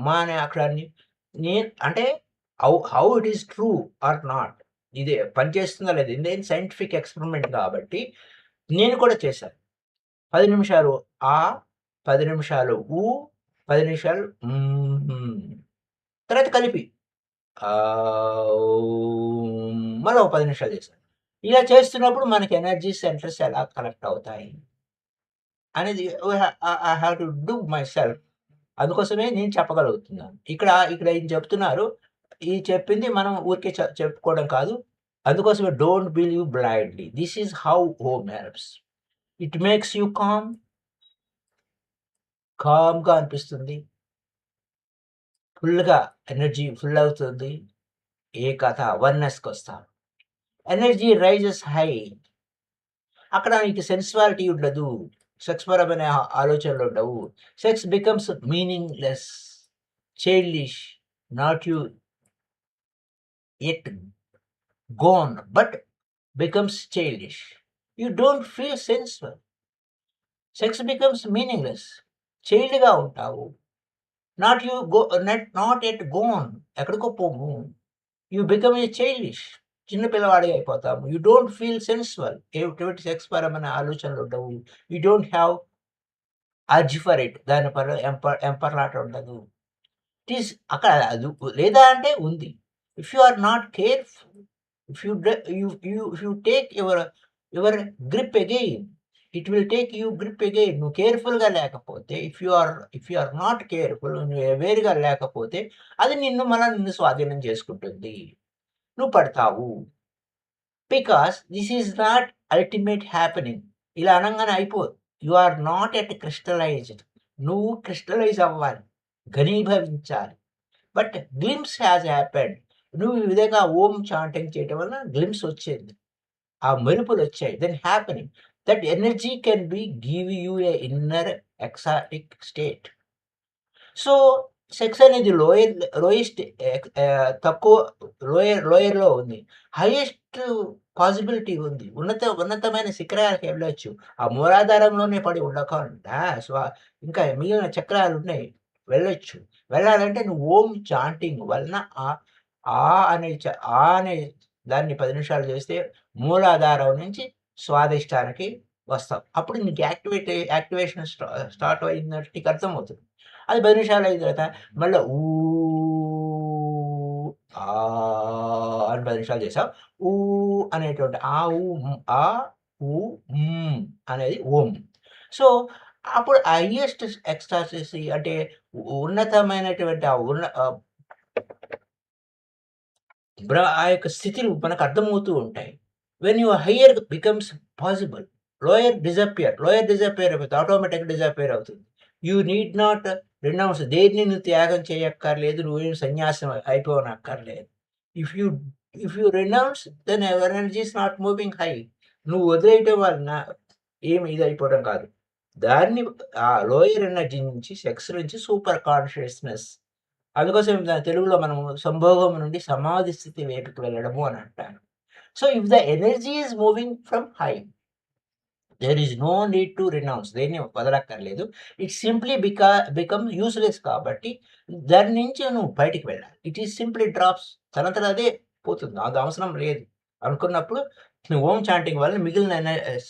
మా అనే అక్షరాన్ని. అంటే how it is true or not, ఇది పనిచేస్తుందా లేదు, ఇదేం సైంటిఫిక్ ఎక్స్పెరిమెంట్ కాబట్టి నేను కూడా చేశాను. 10 నిమిషాలు ఆ, 10 నిమిషాలు ఊ, 10 నిమిషాలు తర్వాత కలిపి మళ్ళీ ఒక 10 నిమిషాలు చేశాను. ఇలా చేస్తున్నప్పుడు మనకి ఎనర్జీ సెంటర్స్ ఎలా కనెక్ట్ అవుతాయి అనేది I have to do my self. అందుకోసమే నేను చెప్పగలుగుతున్నాను. ఇక్కడ ఏం చెప్తున్నారు, ఈ చెప్పింది మనం ఊరికే చెప్పుకోవడం కాదు. అందుకోసమే don't believe blindly. This is how Om helps. It makes you కామ్గా అనిపిస్తుంది, ఫుల్గా ఎనర్జీ ఫుల్ అవుతుంది. వన్నెస్కి వస్తాం. Energy rises high. అక్కడ నీకు సెన్సువాలిటీ ఉండదు, సెక్స్ పరమైన ఆలోచనలు ఉండవు. Sex becomes meaningless, childish, not you at gone but becomes childish. You don't feel sensual. Sex becomes meaningless, చైల్డ్గా ఉంటావు. నాట్ ఎట్ గోన్, ఎక్కడికో పోము. యూ బికమ్ ఏ చైల్డిష్, చిన్న పిల్లవాడి అయిపోతాము. యూ డోంట్ ఫీల్ సెన్సువల్, ఎటువంటి సెక్స్ పరమైన ఆలోచనలు ఉండవు. You don't have urge for it, దాని పర ఎంపర్లాట ఉండదు. ఇట్ ఈస్ అక్కడ అది లేదా అంటే ఉంది. If you are not careful, if you take your grip again, it will take you grip again. నువ్వు కేర్ఫుల్గా లేకపోతే, if you are not careful, నువ్వు అవేర్గా లేకపోతే అది నిన్ను స్వాధీనం చేసుకుంటుంది, నువ్వు పడతావు. Because this is not ultimate happening. ఇలా అనగానే అయిపోదు. You are not at crystallized. నువ్వు క్రిస్టలైజ్ అవ్వాలి, ఘనీభవించాలి. But glimpse has happened. నువ్వు ఈ విధంగా ఓం చాంటింగ్ చేయటం వల్ల గ్లిమ్స్ వచ్చేది, ఆ మెరుపులు వచ్చాయి. Then happening that energy can be give you a inner ecstatic state. So sex అనేది లోయెస్ట్, తక్కువ లోయర్లో ఉంది. హైయెస్ట్ పాసిబిలిటీ ఉంది. ఉన్నతమైన శిఖరాలకు వెళ్ళొచ్చు. ఆ మూలాధారంలోనే పడి ఉండకుండా ఇంకా మిగిలిన చక్రాలు ఉన్నాయి, వెళ్ళొచ్చు. వెళ్ళాలంటే నువ్వు ఓం చాంటింగ్ వలన అనే దాన్ని 10 నిమిషాలు చేస్తే మూలాధారం నుంచి స్వాదిష్టానికి వస్తావు. అప్పుడు నీకు యాక్టివేషన్ స్టార్ట్ అయినట్టు నీకు అర్థమవుతుంది. అది 10 నిమిషాలు అయిన తర్వాత మళ్ళీ అని 10 నిమిషాలు చేసావు. అనేటువంటి అనేది ఓం. సో అప్పుడు హైయెస్ట్ ఎక్స్టాసిస్ అంటే ఉన్నతమైనటువంటి ఆ యొక్క స్థితులు మనకు అర్థమవుతూ ఉంటాయి. When you higher becomes possible, lower disappear అయిపోతుంది, ఆటోమేటిక్గా డిజపియర్ అవుతుంది. యూ నీడ్ నాట్ రినౌన్స్, దేన్ని నువ్వు త్యాగం చేయక్కర్లేదు, నువ్వేం సన్యాసం అయిపోనక్కర్లేదు. If you renounce then ever energy is not moving high. నువ్వు వదిలేయటం వలన ఏమి ఇది అయిపోవడం కాదు. దాన్ని ఆ లోయర్ ఎనర్జీ నుంచి, సెక్స్ నుంచి సూపర్ కాన్షియస్నెస్, అందుకోసం తెలుగులో మనము సంభోగం నుండి సమాధి స్థితి వైపుకి వెళ్ళడము అని అంటారు. So if the energy is moving from high, there is no need to renounce, దేన్ని వదలక్కర్లేదు. ఇట్ సింప్లీ బికమ్ యూస్లెస్ కాబట్టి దాని నుంచి నువ్వు బయటికి వెళ్ళాలి. ఇట్ ఈస్ సింప్లీ డ్రాప్స్, తనంతట అదే పోతుంది, అది అవసరం లేదు అనుకున్నప్పుడు నువ్వు ఓం చాంటింగ్ వల్ల మిగిలిన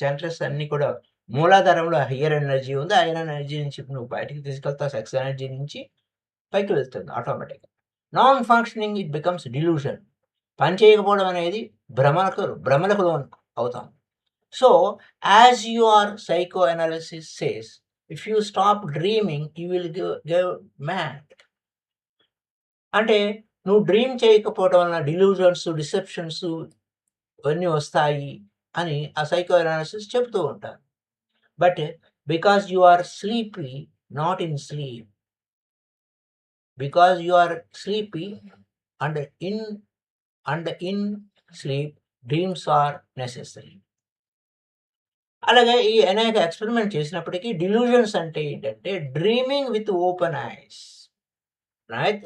సెంటర్స్ అన్నీ కూడా మూలాధారంలో హయ్యర్ ఎనర్జీ ఉంది, హయ్యర్ ఎనర్జీ నుంచి నువ్వు బయటికి తీసుకెళ్తావు, సెక్స్ ఎనర్జీ నుంచి పైకి వెళ్తుంది ఆటోమేటిక్గా. నాన్ ఫంక్షనింగ్ ఇట్ బికమ్స్ డిలూషన్, పని చేయకపోవడం అనేది భ్రమలకు లోన్ అవుతాం. So as your psychoanalysis says, if you stop dreaming you will go mad. అంటే నువ్వు డ్రీమ్ చేయకపోవడం వలన డిలూజన్స్, డిసెప్షన్స్ ఇవన్నీ వస్తాయి అని ఆ సైకో అనాలిసిస్ చెప్తూ ఉంటారు. But because you are sleepy, not in sleep, because you are sleepy and in sleep dreams are necessary. అలాగే ఈ అనేక ఎక్స్పెరిమెంట్ చేసినప్పటికీ డిలూజన్స్ అంటే ఏంటంటే డ్రీమింగ్ విత్ ఓపెన్ ఐస్.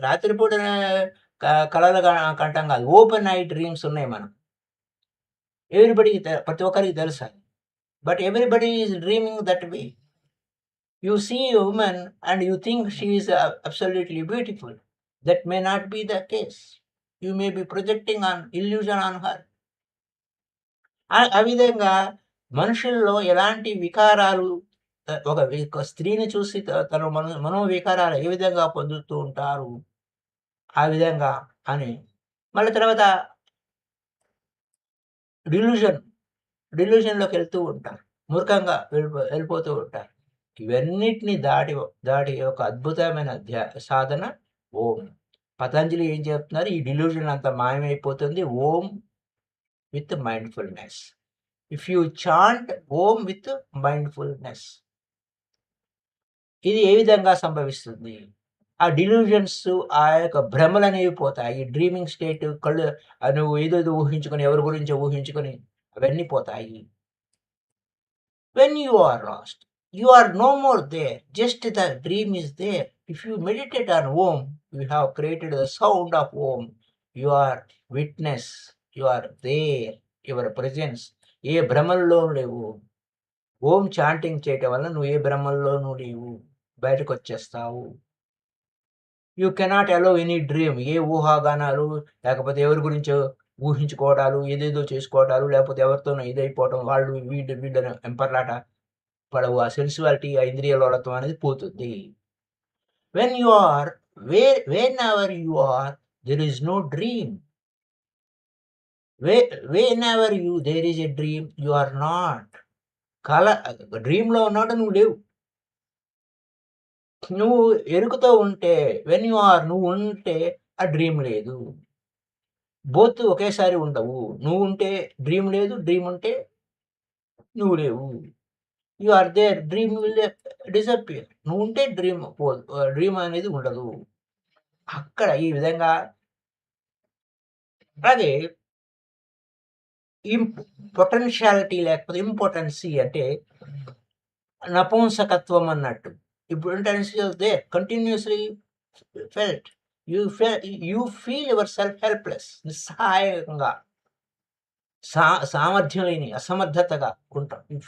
రాత్రిపూట కళలు కంటాం కాదు, ఓపెన్ ఐ డ్రీమ్స్ ఉన్నాయి మనం. ఎవ్రీబడికి ప్రతి ఒక్కరికి తెలుసు. But everybody is dreaming that way. You see a woman and you think she is absolutely beautiful. That may not be the case. You may be projecting an illusion on her. ఆ విధంగా మనుషుల్లో ఎలాంటి వికారాలు, ఒక స్త్రీని చూసి తన మనోవికారాలు ఏ విధంగా పొందుతూ ఉంటారు ఆ విధంగా అని. మళ్ళీ తర్వాత డిల్యూషన్లోకి వెళ్తూ ఉంటారు, మూర్ఖంగా వెళ్ళిపోతూ ఉంటారు. ఇవన్నిటిని దాటి ఒక అద్భుతమైన సాధన ఓం. పతంజలి ఏం చెప్తున్నారు, ఈ డిల్యూషన్ అంతా మాయమైపోతుంది Om with mindfulness. If you chant Om with mindfulness, ఇది ఏ విధంగా సంభవిస్తుంది? ఆ డిల్యూజన్స్, ఆ యొక్క భ్రమలు అనేవి పోతాయి. డ్రీమింగ్ స్టేట్, కళ్ళు నువ్వు ఏదేదో ఊహించుకొని, ఎవరి గురించో ఊహించుకొని అవన్నీ పోతాయి. When you are lost, you are no more there, just the dream is there. If you meditate on Om, you have created the sound of Om. You are witness, you are there, your presence. ఏ భ్రమల్లో లేవు. ఓం చాంటింగ్ చేయటం వల్ల నువ్వు ఏ భ్రమల్లోనూ లేవు, బయటకు వచ్చేస్తావు. You cannot allow any dream. ఏ ఊహాగానాలు, లేకపోతే ఎవరి గురించో ఊహించుకోవడాలు, ఏదేదో చేసుకోవడాలు, లేకపోతే ఎవరితోనో ఇదైపోవటం, వాళ్ళు వీళ్ళని ఎంపర్లాట పడవు. ఆ సెన్సువాలిటీ, ఆ ఇంద్రియ లోలత్వం అనేది పోతుంది. When you are whenever you are, there is no dream. whenever there is a dream, you are not. డ్రీమ్లో ఉన్నాడు, నువ్వు లేవు. నువ్వు ఎరుకుతో ఉంటే, నువ్వు ఉంటే ఆ డ్రీమ్ లేదు. బోత్ ఒకేసారి ఉండవు. నువ్వు ఉంటే డ్రీమ్ లేదు, డ్రీమ్ ఉంటే నువ్వు లేవు. You are there, dream will disappear. నువ్వు ఉంటే డ్రీమ్ అనేది ఉండదు. అక్కడ ఈ విధంగా. అలాగే పొటెన్షియాలిటీ లేకపోతే ఇంపార్టెన్సీ అంటే నపుంసకత్వం అన్నట్టు. ఇప్పుడు they continuously felt, you feel your self helpless, నిస్సహాయంగా, సామర్థ్యం లేని, అసమర్థతగా ఉంటాం. You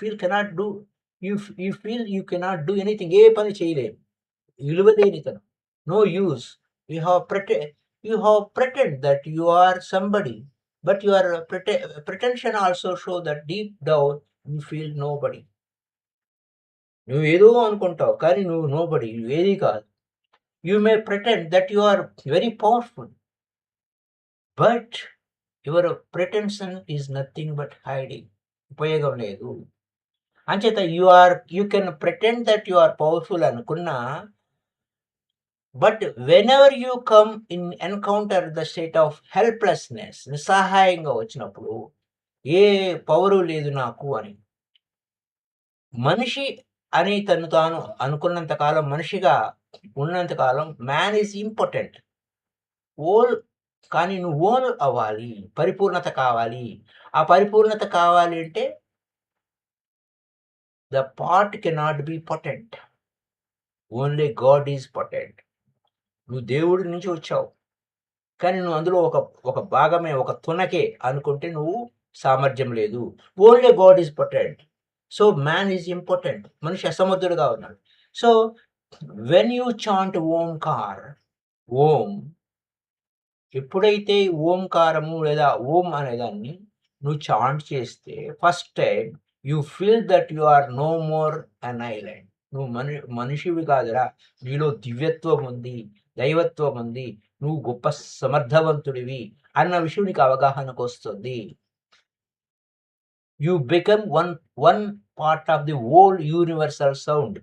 feel you cannot do anything. ఏ పని చేయలేము, విలువలేనితనం, no use. You have pretend that you are somebody, but your pretension also show that deep down you feel nobody. నువ్వు ఏదో అనుకుంటావు కానీ నువ్వు నోబడి, నువ్వు ఏది కాదు. You may pretend that you are very powerful, but your pretension is nothing but hiding. ఉపయోగం లేదు. అంచేత you can pretend that you are powerful అనుకున్నా, but whenever you come encounter the state of helplessness, నిస్సహాయంగా వచ్చినప్పుడు, ఏ పవరు లేదు నాకు అని, మనిషి అని తను తాను అనుకున్నంత కాలం, మనిషిగా ఉన్నంతకాలం మ్యాన్ ఈజ్ ఇంపార్టెంట్. కానీ నువ్వు ఓల్ అవ్వాలి, పరిపూర్ణత కావాలి. ఆ పరిపూర్ణత కావాలి అంటే the part cannot be potent, only God is potent. నువ్వు దేవుడి నుంచి వచ్చావు, కానీ నువ్వు అందులో ఒక భాగమే, ఒక తునకే అనుకుంటే నువ్వు సామర్థ్యం లేదు. Only God is potent. So man is important. మనిషి అసమర్థుడుగా ఉన్నాడు. So when you chant Omkar, Om, ఎప్పుడైతే ఓంకారము లేదా ఓం అనేదాన్ని నువ్వు చాంట్ చేస్తే first time you feel that you are no more an island. నువ్వు మనిషివి కాదురా, నీలో దివ్యత్వం ఉంది, దైవత్వం ఉంది, నువ్వు గొప్ప సమర్థవంతుడివి అన్న విషయం నీకు అవగాహనకు వస్తుంది. You become one part of the whole universal sound.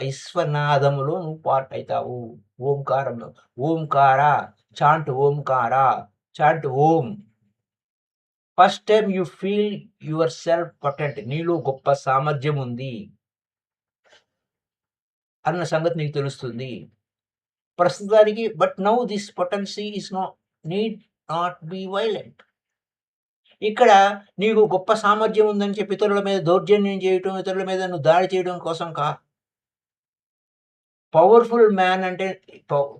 విశ్వనాదములో నువ్వు పార్ట్ అవుతావు. ఓంకారంలో Omkara chant, Omkara chant Om. First time you feel your self potent, నీలో గొప్ప సామర్థ్యం ఉంది అన్న సంగతి నీకు తెలుస్తుంది ప్రస్తుతానికి. But now this potency is need not be violent. ఇక్కడ నీకు గొప్ప సామర్థ్యం ఉందని చెప్పి ఇతరుల మీద దౌర్జన్యం చేయటం, ఇతరుల మీద నువ్వు దాడి చేయడం కోసం పవర్ఫుల్ మ్యాన్ అంటే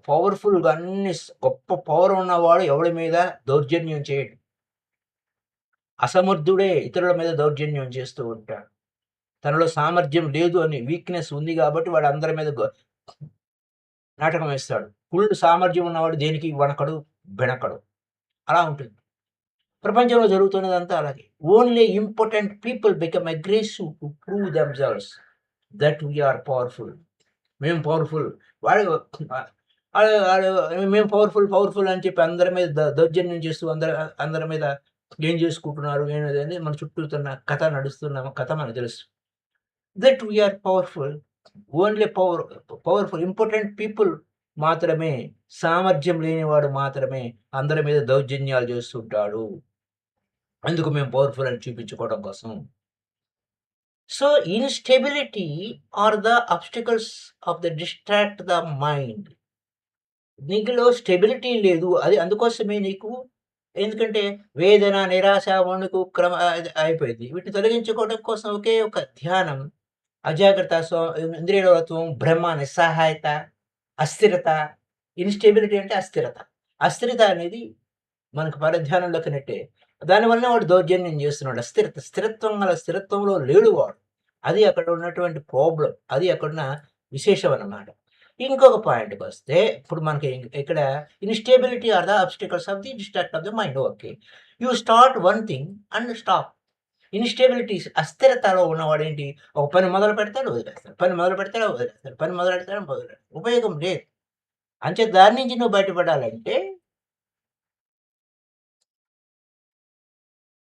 పవర్ఫుల్గా అన్ని గొప్ప పవర్ ఉన్నవాడు ఎవడి మీద దౌర్జన్యం చేయడు. అసమర్థుడే ఇతరుల మీద దౌర్జన్యం చేస్తూ ఉంటాడు. తనలో సామర్థ్యం లేదు అని, వీక్నెస్ ఉంది కాబట్టి వాడు అందరి మీద నాటకం వేస్తాడు. ఫుల్ సామర్థ్యం ఉన్నవాడు దేనికి వణకడు, బెణకడు. అలా ఉంటుంది ప్రపంచంలో జరుగుతున్నదంతా అలాగే. Only important people become aggressive to prove themselves that we are powerful. మేము పవర్ఫుల్, వాడు మేము పవర్ఫుల్ అని చెప్పి అందరి మీద దౌర్జన్యం చేస్తూ అందరి మీద ఏం చేసుకుంటున్నారు ఏమేది మన చుట్టూతున్న కథ నడుస్తున్న కథ మనకు తెలుసు. That we are powerful. Only powerful important people మాత్రమే, సామర్థ్యం లేనివాడు మాత్రమే అందరి మీద దౌర్జన్యాలు చేస్తుంటాడు. అందుకు మేము పవర్ఫుల్ అని చూపించుకోవడం కోసం. So instability are the obstacles of the distract the mind. నీకులో స్టెబిలిటీ లేదు, అది అందుకోసమే నీకు. ఎందుకంటే వేదన, నిరాశ, వణుకు అయిపోయింది. వీటిని తొలగించుకోవడం కోసం ఒకే ఒక ధ్యానం, అజాగ్రత్త, ఇంద్రియత్వం, భ్రమ, నిస్సహాయత, అస్థిరత. ఇన్స్టెబిలిటీ అంటే అస్థిరత. అస్థిరత అనేది మనకు పరధ్యానంలోకి నెట్టే. దానివల్ల వాడు దౌర్జన్యం చేస్తున్నాడు. స్థిరత్వంలో లేడు వాడు. అది అక్కడ ఉన్నటువంటి ప్రాబ్లం, అది అక్కడున్న విశేషం అన్నమాట. ఇంకొక పాయింట్కి వస్తే ఇప్పుడు మనకి ఇక్కడ instability are the obstacles of the distract of the mind. Okay, you start one thing and stop. Instability, అస్థిరతలో ఉన్నవాడు ఏంటి, ఒక పని మొదలు పెడతాడు వదిలేస్తాడు, పని మొదలు పెడతాడు వదిలేస్తాడు, పని మొదలు పెడతాడు వదిలేస్తాడు, ఉపయోగం లేదు. అంతే, దాని నుంచి నువ్వు బయటపడాలంటే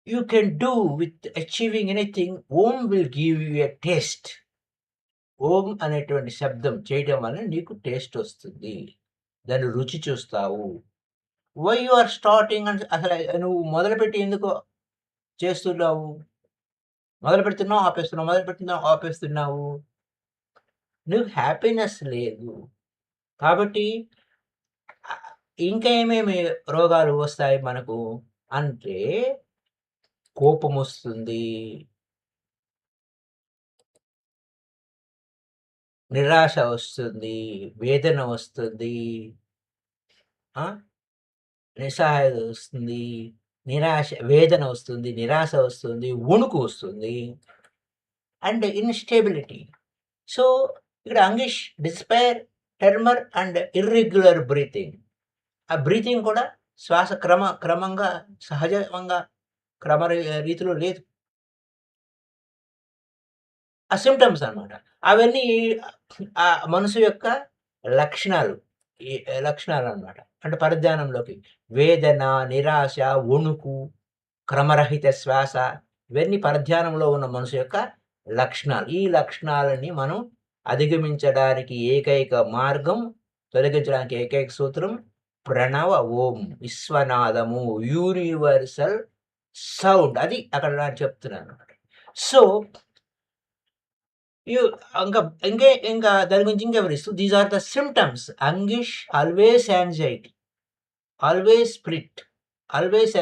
you can do with achieving anything. Om will give you a taste. ఓం అనేటువంటి శబ్దం చేయడం వల్ల నీకు టేస్ట్ వస్తుంది, దాన్ని రుచి చూస్తావు. వై యు ఆర్ స్టార్టింగ్ అంటే అసలు నువ్వు మొదలుపెట్టి ఎందుకు చేస్తున్నావు? మొదలు పెడుతున్నావు ఆపేస్తున్నావు. నువ్వు హ్యాపీనెస్ లేదు కాబట్టి. ఇంకా ఏమేమి రోగాలు వస్తాయి మనకు అంటే, కోపం వస్తుంది, నిరాశ వస్తుంది, వేదన వస్తుంది, నిస్సహాయత వస్తుంది, వేదన వస్తుంది, నిరాశ వస్తుంది, వణుకు వస్తుంది, అండ్ ఇన్స్టేబిలిటీ. సో ఇక్కడ అంగిష్, డిస్పైర్, టెర్మర్ అండ్ ఇర్రెగ్యులర్ బ్రీతింగ్. ఆ బ్రీతింగ్ కూడా శ్వాస క్రమంగా సహజంగా క్రమ రీతిలో లేదు. ఆ సిమ్టమ్స్ అనమాట. అవన్నీ ఆ మనసు యొక్క లక్షణాలు అనమాట. అంటే పరధ్యానంలోకి వేదన, నిరాశ, వణుకు, క్రమరహిత శ్వాస, ఇవన్నీ పరధ్యానంలో ఉన్న మనసు యొక్క లక్షణాలు. ఈ లక్షణాలని మనం అధిగమించడానికి ఏకైక మార్గం, తొలగించడానికి ఏకైక సూత్రం ప్రణవ ఓం, విశ్వనాదము, యూనివర్సల్ సౌండ్. అది అక్కడ చెప్తున్నాను. సో ఇంకా దాని గురించి ఇంకెవరిస్తూ, these are the symptoms. Anguish, always anxiety, always split, always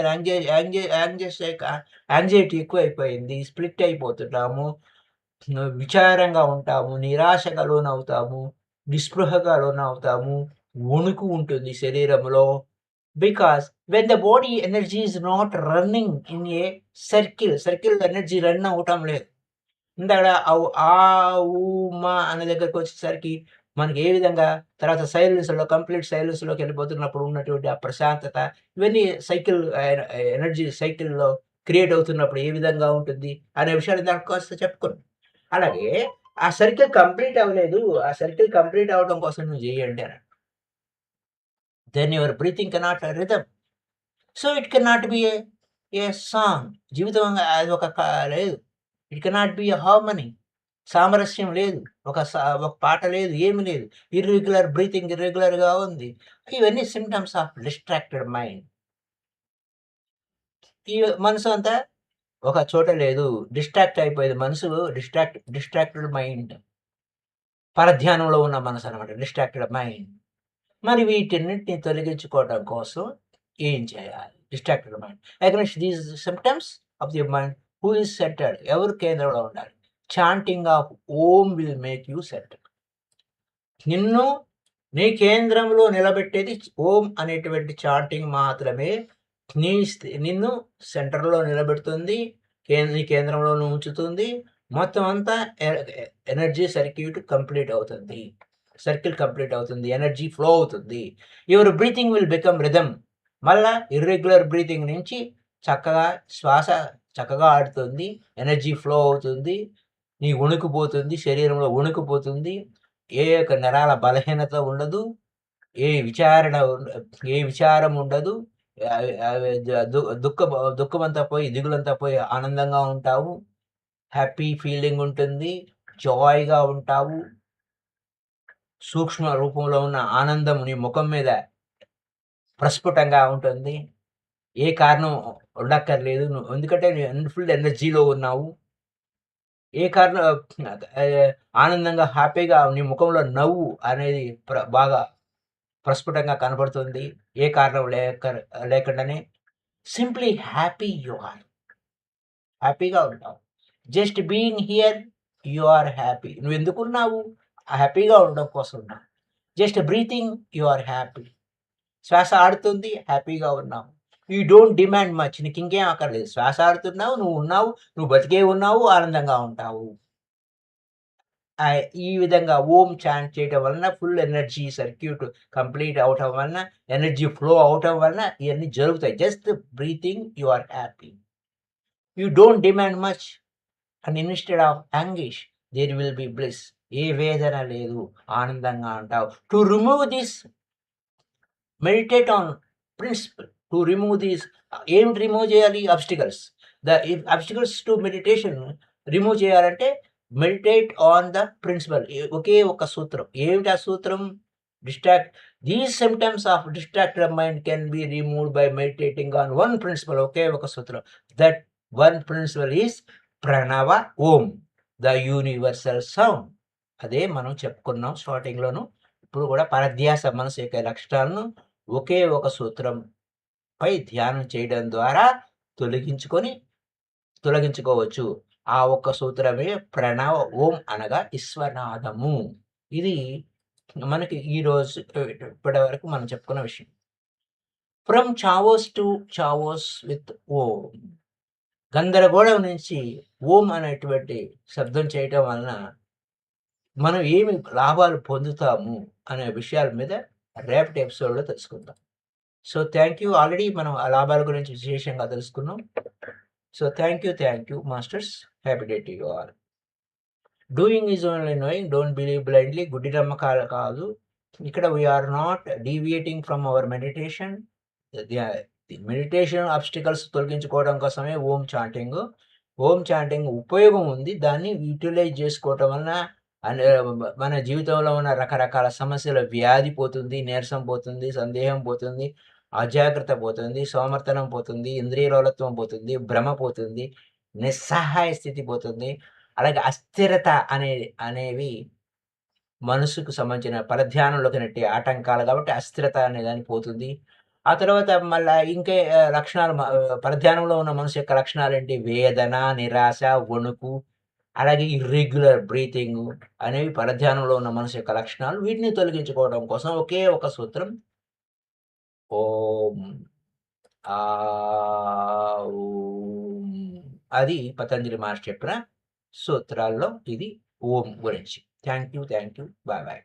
anxiety ఎక్కువ అయిపోయింది, స్ప్లిట్ అయిపోతుంటాము, విచారంగా ఉంటాము, నిరాశగా లోనవుతాము, నిస్పృహగా లోనవుతాము, వణుకు ఉంటుంది శరీరంలో. Because when the body energy is not running in a circle energy run అవటం లేదు. ఇందాక ఆ, ఊ, మా అనే దగ్గరికి వచ్చేసరికి మనకి ఏ విధంగా తర్వాత కంప్లీట్ సైలెన్స్‌లోకి వెళ్ళిపోతున్నప్పుడు ఉన్నటువంటి ఆ ప్రశాంతత, ఇవన్నీ ఎనర్జీ సైకిల్‌లో క్రియేట్ అవుతున్నప్పుడు ఏ విధంగా ఉంటుంది అనే విషయాలు ఇందాక కాస్త చెప్పుకున్నాం. అలాగే ఆ సర్కిల్ కంప్లీట్ అవ్వలేదు. ఆ సర్కిల్ కంప్లీట్ అవ్వడం కోసం నువ్వు చేయండి అన్నాడు. Then your breathing cannot rhythm. So it cannot be a song. జీవితం అది లేదు. It cannot be a harmony. సామరస్యం లేదు. ఒక పాట లేదు. ఏమి లేదు. ఇర్రెగ్యులర్‌గా ఉంది. ఇవన్నీ సింప్టమ్స్ ఆఫ్ డిస్ట్రాక్టెడ్ మైండ్. ఈ మనసు అంతా ఒక చోట లేదు. డిస్ట్రాక్ట్ అయిపోయేది. మనసు డిస్ట్రాక్టెడ్ మైండ్. పరధ్యానంలో ఉన్న మనసనమాట. Distracted mind. మరి వీటన్నిటిని తొలగించుకోవడం కోసం ఏం చేయాలి? Distracted mind. Against these symptoms of the mind who is centered? ఎవరు కేంద్రంలో ఉండాలి? Chanting of Om will make you centered. నిన్ను నీ కేంద్రంలో నిలబెట్టేది ఓం అనేటువంటి చాంటింగ్ మాత్రమే నిన్ను సెంటర్‌లో నిలబెడుతుంది. నీ కేంద్రంలోనే ఉంచుతుంది. మొత్తం అంతా ఎనర్జీ సర్కిల్ కంప్లీట్ అవుతుంది. ఎనర్జీ ఫ్లో అవుతుంది. Your breathing will become rhythm. మళ్ళా ఇర్రెగ్యులర్ బ్రీతింగ్ నుంచి శ్వాస చక్కగా ఆడుతుంది. ఎనర్జీ ఫ్లో అవుతుంది. నీ శరీరంలో వణుకు ఏ యొక్క నరాల బలహీనత ఉండదు. ఏ విచారం ఉండదు. ఆహ్, ఆహ్, దు దుఃఖ దుఃఖమంతా పోయి, దిగులంతా పోయి ఆనందంగా ఉంటావు. హ్యాపీ ఫీలింగ్ ఉంటుంది. జాయ్‌గా ఉంటావు. సూక్ష్మ రూపంలో ఉన్న ఆనందం నీ ముఖం మీద ప్రస్ఫుటంగా ఉంటుంది. ఏ కారణం ఉండక్కర్లేదు. ఎందుకంటే ఫుల్ ఎనర్జీలో ఉన్నావు. ఏ కారణం ఆనందంగా, హ్యాపీగా నీ ముఖంలో నవ్వు అనేది బాగా ప్రస్ఫుటంగా కనపడుతుంది. ఏ కారణం లేకుండానే. Simply happy you are. హ్యాపీగా ఉంటావు. Just being here you are happy. నువ్వెందుకున్నావు? హ్యాపీగా ఉండడం కోసం ఉన్నావు. Just breathing you are happy. శ్వాస ఆడుతుంది, హ్యాపీగా ఉన్నావు. You don't demand much. నీకు ఇంకేం అక్కర్లేదు. శ్వాస ఆడుతున్నావు, నువ్వు బతికే ఉన్నావు, ఆనందంగా ఉంటావు. ఈ విధంగా ఓం చాంట్ చేయటం వలన ఫుల్ ఎనర్జీ సర్క్యూట్ కంప్లీట్ అవటం వలన, ఎనర్జీ ఫ్లో అవటం వలన ఇవన్నీ జరుగుతాయి. Just breathing you are happy. You don't demand much and instead of anguish there will be bliss. ఏ వేదన లేదు, ఆనందంగా ఉంటావు. To remove this meditate on principle. To remove this ఏమిటి రిమూవ్ చేయాలి? అబ్స్టికల్స్ టు మెడిటేషన్ రిమూవ్ చేయాలంటే మెడిటేట్ ఆన్ ద ప్రిన్సిపల్. ఒకే ఒక సూత్రం. ఏమిటి ఆ సూత్రం? Distract these symptoms of distracted mind can be removed by meditating on one principle. ఒకే ఒక సూత్రం. దట్ వన్ ప్రిన్సిపల్ ఈస్ ప్రణవ ఓం, ద యూనివర్సల్ సౌండ్. అదే మనం చెప్పుకున్నాం స్టార్టింగ్‌లోను. ఇప్పుడు కూడా పరధ్యాస మనసు యొక్క లక్షణాలను ఒకే ఒక సూత్రంపై ధ్యానం చేయడం ద్వారా తొలగించుకోవచ్చు. ఆ ఒక్క సూత్రమే ప్రణవ ఓం అనగా విశ్వనాదము. ఇది మనకి ఈరోజు ఇప్పటి వరకు మనం చెప్పుకున్న విషయం. From chaos to chaos with Om. గందరగోళం నుంచి ఓం అనేటువంటి శబ్దం చేయటం వలన మనం ఏమి లాభాలు పొందుతాము అనే విషయాల మీద రేపటి ఎపిసోడ్‌లో తెలుసుకుందాం. So, thank you. ఆల్రెడీ మనం ఆ లాభాల గురించి విశేషంగా తెలుసుకున్నాం. So, thank you masters. Happy day to you all. Doing is only knowing. Don't believe blindly. గుడ్డి నమ్మకాలు కాదు. ఇక్కడ we are not deviating from our meditation. The meditation obstacles తొలగించుకోవడం కోసమే ఓం చాంటింగ్. ఓం చాంటింగ్ ఉపయోగం ఉంది. దాన్ని యుటిలైజ్ చేసుకోవటం వలన మన జీవితంలో ఉన్న రకరకాల సమస్యల వ్యాధి పోతుంది, నీరసం పోతుంది, సందేహం పోతుంది, అజాగ్రత్త పోతుంది, సోమర్తనం పోతుంది, ఇంద్రియలోలత్వం పోతుంది, భ్రమ పోతుంది, నిస్సహాయ స్థితి పోతుంది. అలాగే అస్థిరత అనేవి మనసుకు సంబంధించిన పరధ్యానంలోకి నెట్టే ఆటంకాలు కాబట్టి అస్థిరత అనేదాన్ని పోతుంది. ఆ తర్వాత మళ్ళా ఇంకే లక్షణాలు పరధ్యానంలో ఉన్న మనసు యొక్క లక్షణాలేంటి? వేదన, నిరాశ, వణుకు, అలాగే ఇర్రెగ్యులర్ బ్రీతింగు అనేవి పరధ్యానంలో ఉన్న మనసు యొక్క లక్షణాలు. వీటిని తొలగించుకోవడం కోసం ఒకే ఒక సూత్రం ఓం. ఓం. అది పతంజలి మహర్షి చెప్పిన సూత్రాల్లో ఇది ఓం గురించి. Thank you. Bye bye.